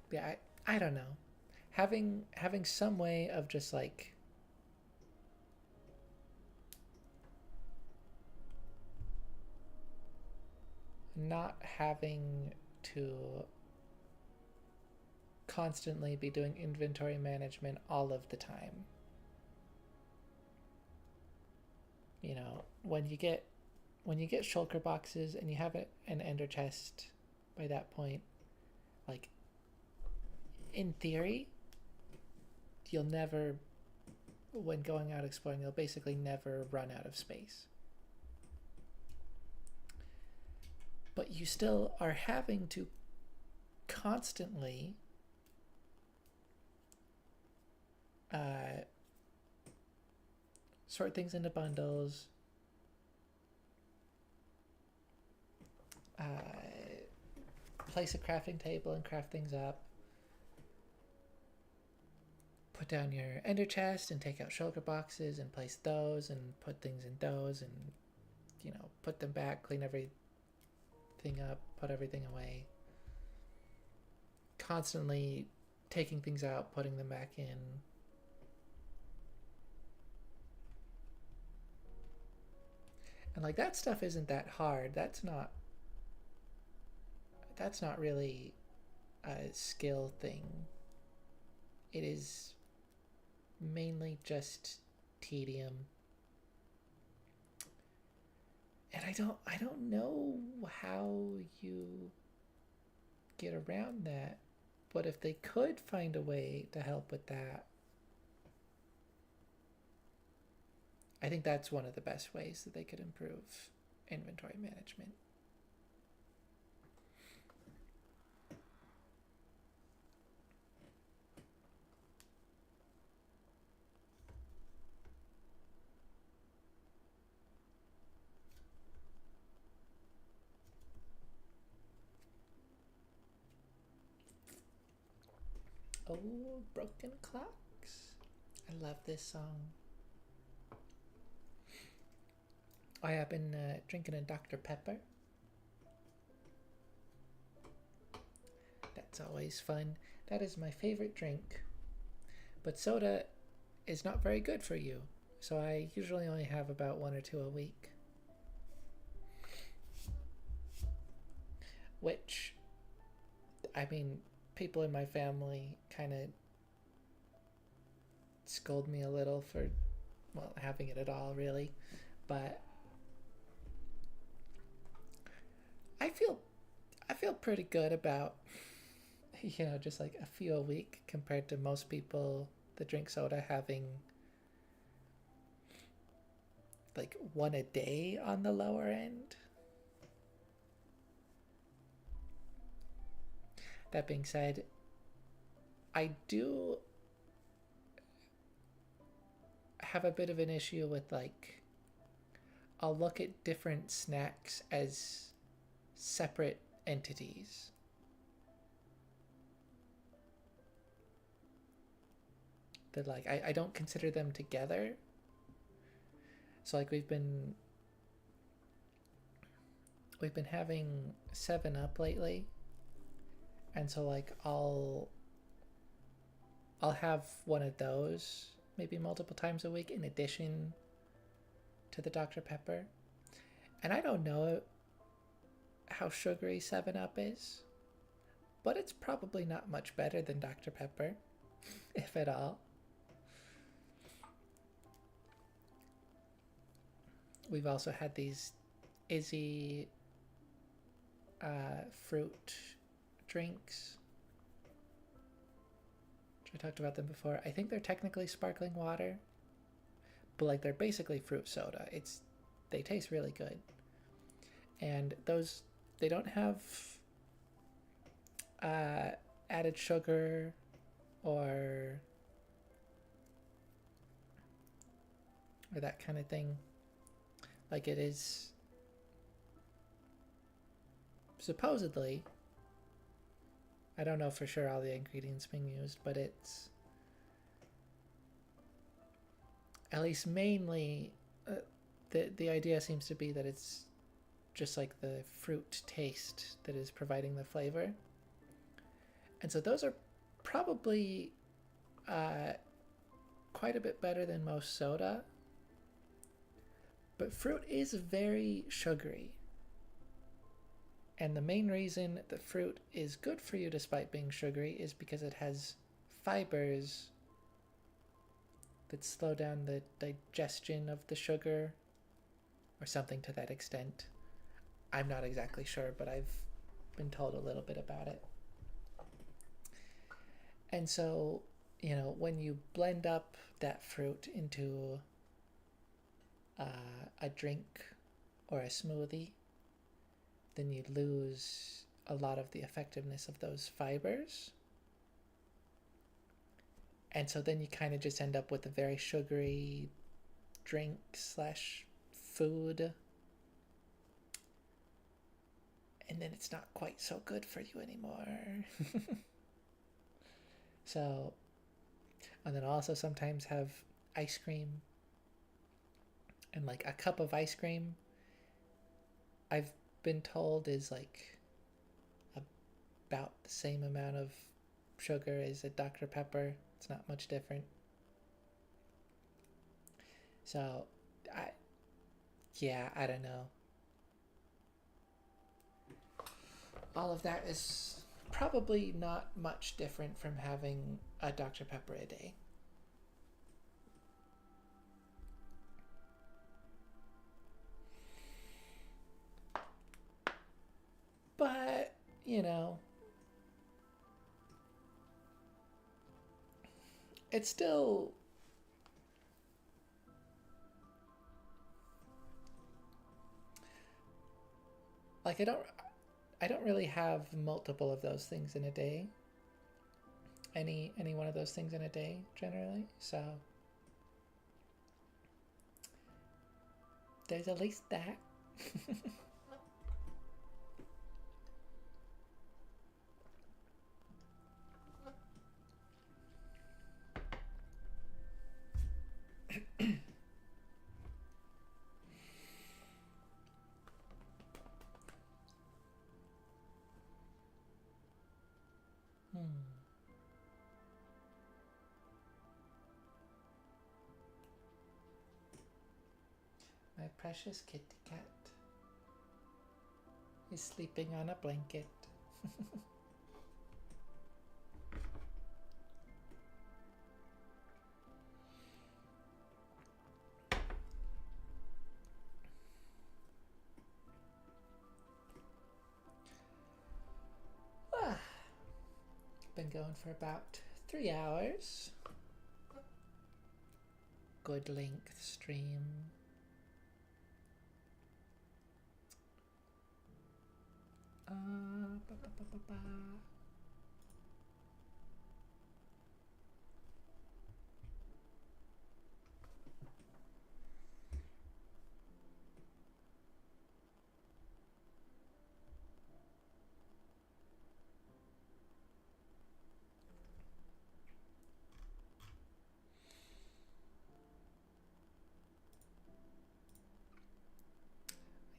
But yeah, I don't know. Having some way of just like not having to constantly be doing inventory management all of the time. You know, when you get shulker boxes and you have an ender chest by that point, like, in theory, you'll never, when going out exploring, you'll basically never run out of space. But you still are having to constantly sort things into bundles, place a crafting table and craft things up, put down your ender chest and take out shulker boxes and place those and put things in those and, you know, put them back, clean everything up, put everything away. Constantly taking things out, putting them back in. And like, that stuff isn't that hard. That's not really a skill thing. It is mainly just tedium. And I don't know how you get around that. But if they could find a way to help with that, I think that's one of the best ways that they could improve inventory management. Oh, Broken Clocks. I love this song. I have been drinking a Dr. Pepper. That's always fun. That is my favorite drink. But soda is not very good for you, so I usually only have about 1 or 2 a week. Which, I mean, people in my family kind of scold me a little for, well, having it at all, really. But I feel pretty good about, you know, just like a few a week compared to most people that drink soda having like 1 a day on the lower end. That being said, I do have a bit of an issue with, like, I'll look at different snacks as separate entities. That, like, I don't consider them together. So, like, we've been having 7-Up lately. And so, like, I'll have one of those maybe multiple times a week in addition to the Dr. Pepper. And I don't know how sugary 7-Up is, but it's probably not much better than Dr. Pepper, if at all. We've also had these Izzy fruit drinks. I talked about them before. I think they're technically sparkling water, but like, they're basically fruit soda. They taste really good. And those, they don't have added sugar or that kind of thing. Like, it is supposedly, I don't know for sure all the ingredients being used, but it's at least mainly the idea seems to be that it's just like the fruit taste that is providing the flavor. And so those are probably quite a bit better than most soda. But fruit is very sugary. And the main reason the fruit is good for you despite being sugary is because it has fibers that slow down the digestion of the sugar or something to that extent. I'm not exactly sure, but I've been told a little bit about it. And so, when you blend up that fruit into a drink or a smoothie, then you lose a lot of the effectiveness of those fibers. And so then you kind of just end up with a very sugary drink slash food. And then it's not quite so good for you anymore. So, and then also sometimes have ice cream. And like a cup of ice cream, I've been told is like about the same amount of sugar as a Dr. Pepper. It's not much different. So, I don't know. All of that is probably not much different from having a Dr. Pepper a day. But, it's still like I don't really have multiple of those things in a day. Any one of those things in a day generally. So there's at least that. My precious kitty cat is sleeping on a blanket. Been going for about 3 hours. Good length stream. Ba, ba, ba, ba, ba.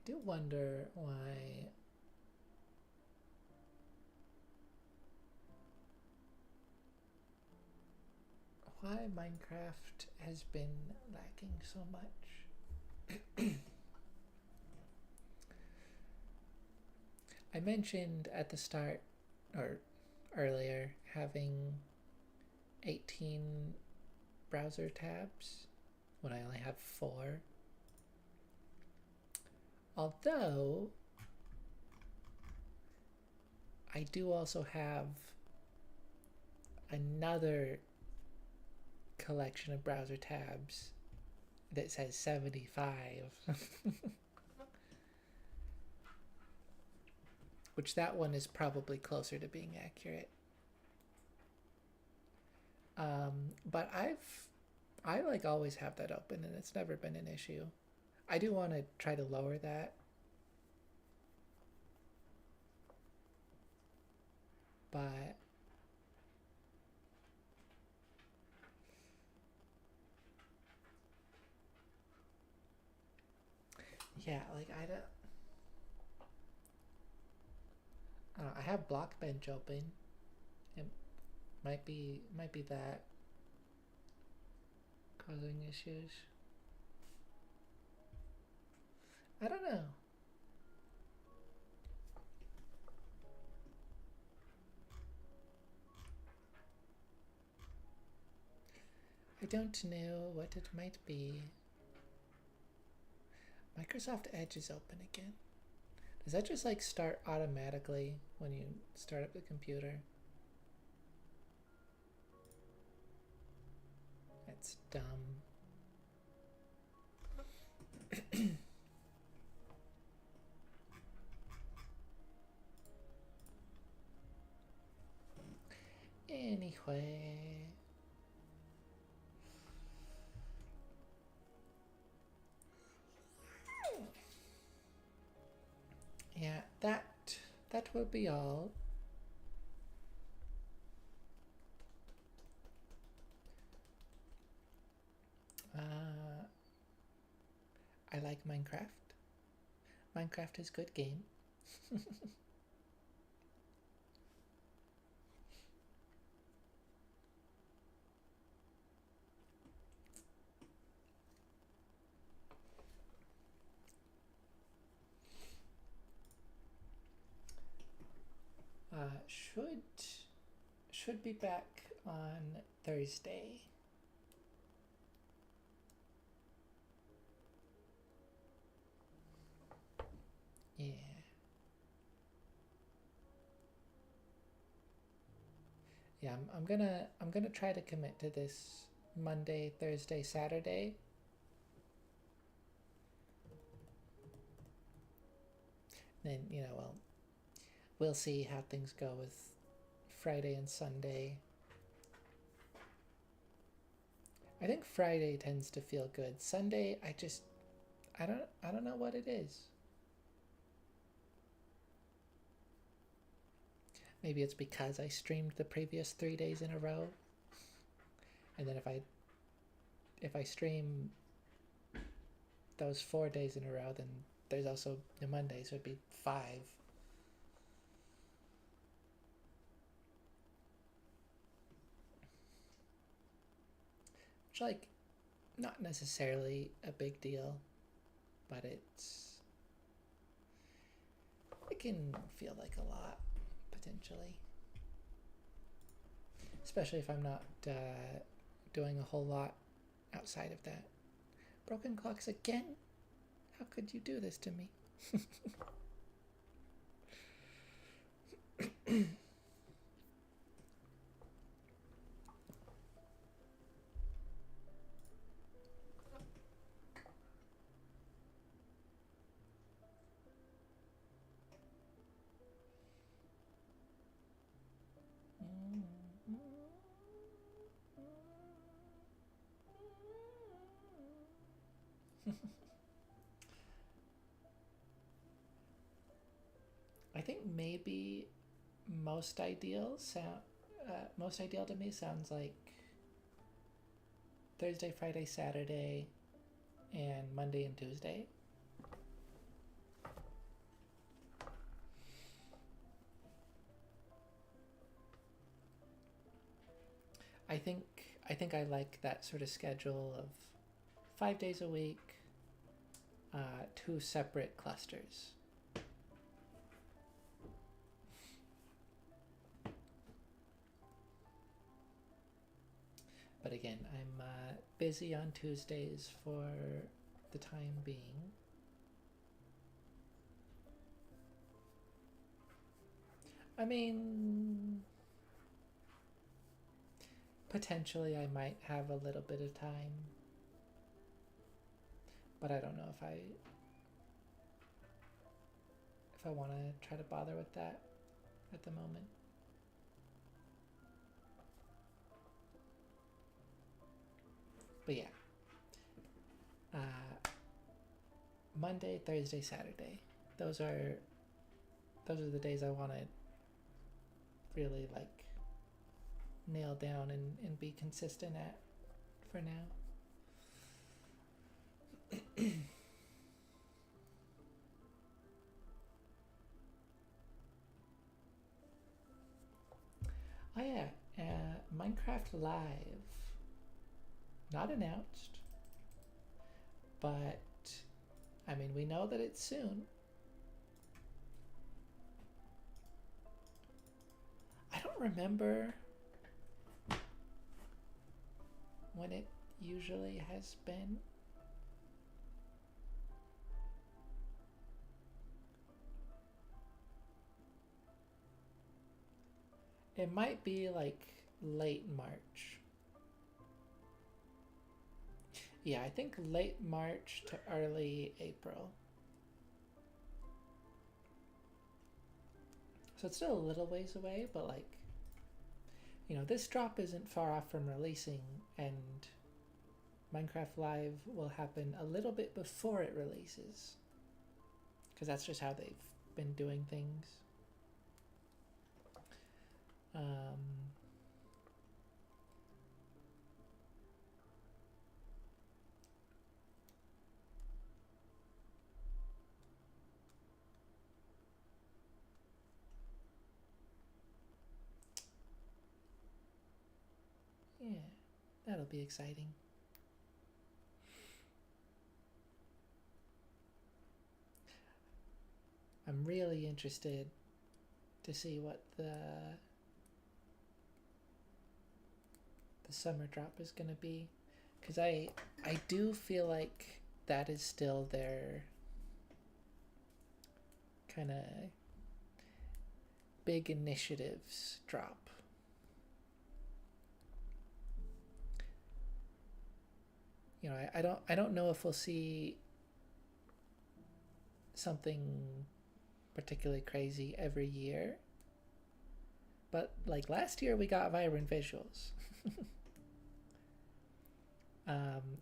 I do wonder why Minecraft has been lacking so much. I mentioned at the start or earlier having 18 browser tabs when I only have 4. Although I do also have another collection of browser tabs that says 75. Which that one is probably closer to being accurate. But I like always have that open and it's never been an issue. I do want to try to lower that. But yeah, like I don't know, I have Blockbench open. It might be that causing issues. I don't know. I don't know what it might be. Microsoft Edge is open again. Does that just like start automatically when you start up the computer? That's dumb. Anyway. Yeah, that will be all. I like Minecraft. Minecraft is a good game. Should be back on Thursday. Yeah. Yeah, I'm gonna try to commit to this Monday, Thursday, Saturday. Then, we'll see how things go with Friday and Sunday. I think Friday tends to feel good. Sunday, I don't know what it is. Maybe it's because I streamed the previous 3 days in a row. And then if I stream those 4 days in a row, then there's also the Monday, so it'd be 5. Which, like, not necessarily a big deal, but it can feel like a lot, potentially. Especially if I'm not doing a whole lot outside of that. Broken clocks again? How could you do this to me? I think maybe most ideal to me sounds like Thursday, Friday, Saturday, and Monday and Tuesday. I think I like that sort of schedule of 5 days a week, 2 separate clusters. But again, I'm busy on Tuesdays for the time being. I mean, potentially I might have a little bit of time, but I don't know if I want to try to bother with that at the moment. But yeah, Monday, Thursday, Saturday. Those are the days I want to really like nail down and be consistent at for now. Oh yeah, Minecraft Live. Not announced, but I mean, we know that it's soon. I don't remember when it usually has been. It might be like late March. Yeah, I think late March to early April. So it's still a little ways away, but like, you know, this drop isn't far off from releasing, and Minecraft Live will happen a little bit before it releases, because that's just how they've been doing things. Yeah, that'll be exciting. I'm really interested to see what the summer drop is going to be, because I do feel like that is still their kind of big initiatives drop. You know, I don't know if we'll see something particularly crazy every year, but like last year we got vibrant visuals.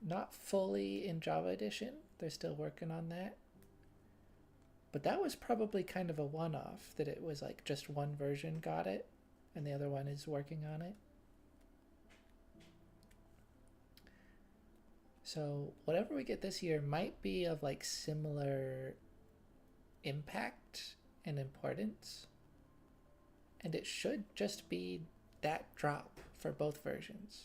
Not fully in Java Edition, they're still working on that, but that was probably kind of a one-off, that it was like just one version got it and the other one is working on it. So whatever we get this year might be of like similar impact and importance, and it should just be that drop for both versions.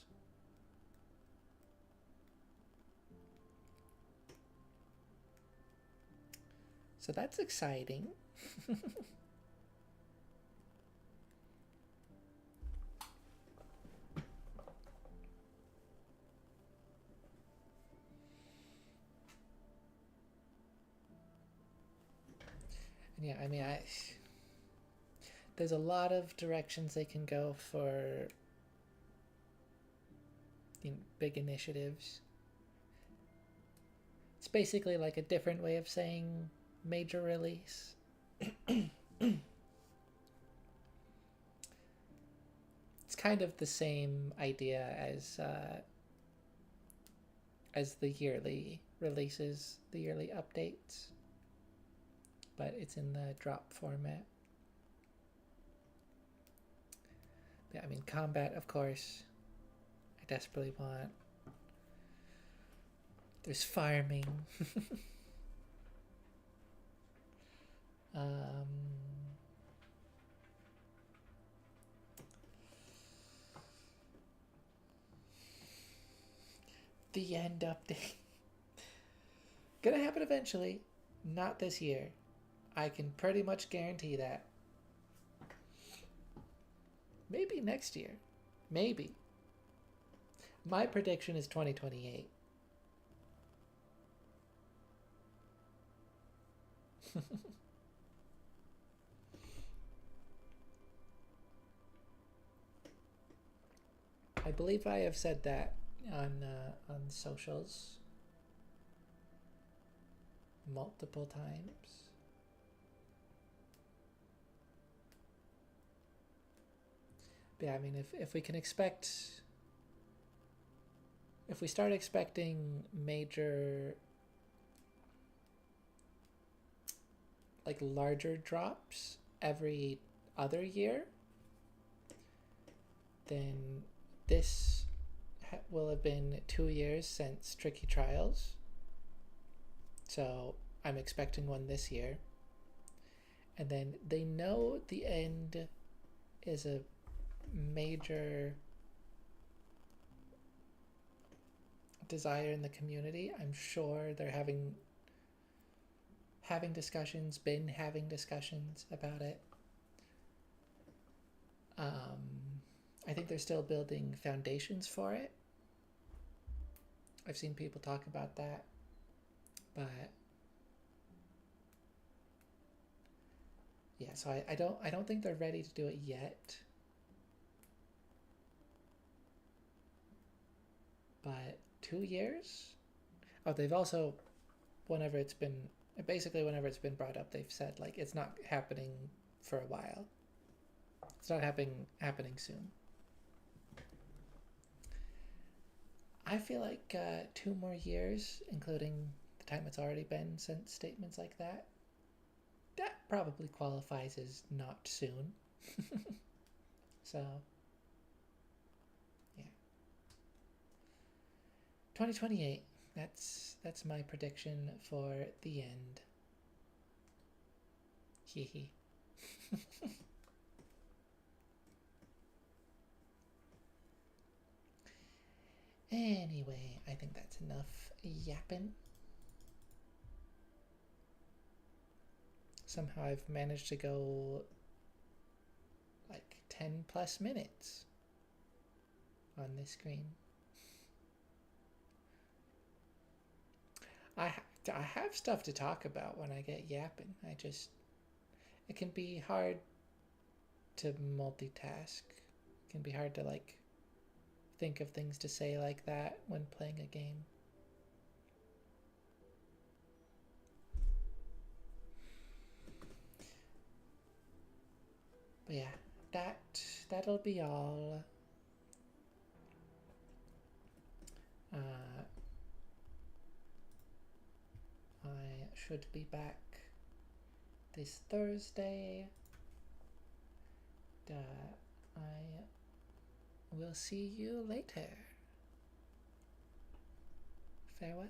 So that's exciting. And yeah, I mean, there's a lot of directions they can go for, you know, big initiatives. It's basically like a different way of saying major release. It's kind of the same idea as the yearly releases, the yearly updates, but it's in the drop format. Yeah, I mean, combat, of course, I desperately want. There's farming. The end update. Gonna happen eventually. Not this year. I can pretty much guarantee that. Maybe next year. Maybe. My prediction is 2028. I believe I have said that on socials multiple times. But yeah, I mean, if we can expect, if we start expecting major, like larger drops every other year, then this will have been 2 years since Tricky Trials. So I'm expecting one this year. And then they know the end is a major desire in the community. I'm sure they're having discussions, been having discussions about it. I think they're still building foundations for it. I've seen people talk about that, but yeah, so I don't think they're ready to do it yet. But 2 years? Oh, they've also, whenever it's been, basically whenever it's been brought up, they've said like it's not happening for a while. It's not happening soon. I feel like 2 more years, including the time it's already been since statements like that, that probably qualifies as not soon. So, yeah. 2028. That's my prediction for the end. Hee hee. Anyway, I think that's enough yapping. Somehow I've managed to go like 10 plus minutes on this screen. I have stuff to talk about when I get yapping. It can be hard to multitask. It can be hard to like think of things to say like that when playing a game. But yeah, that'll be all. I should be back this Thursday. I will see you later. Farewell.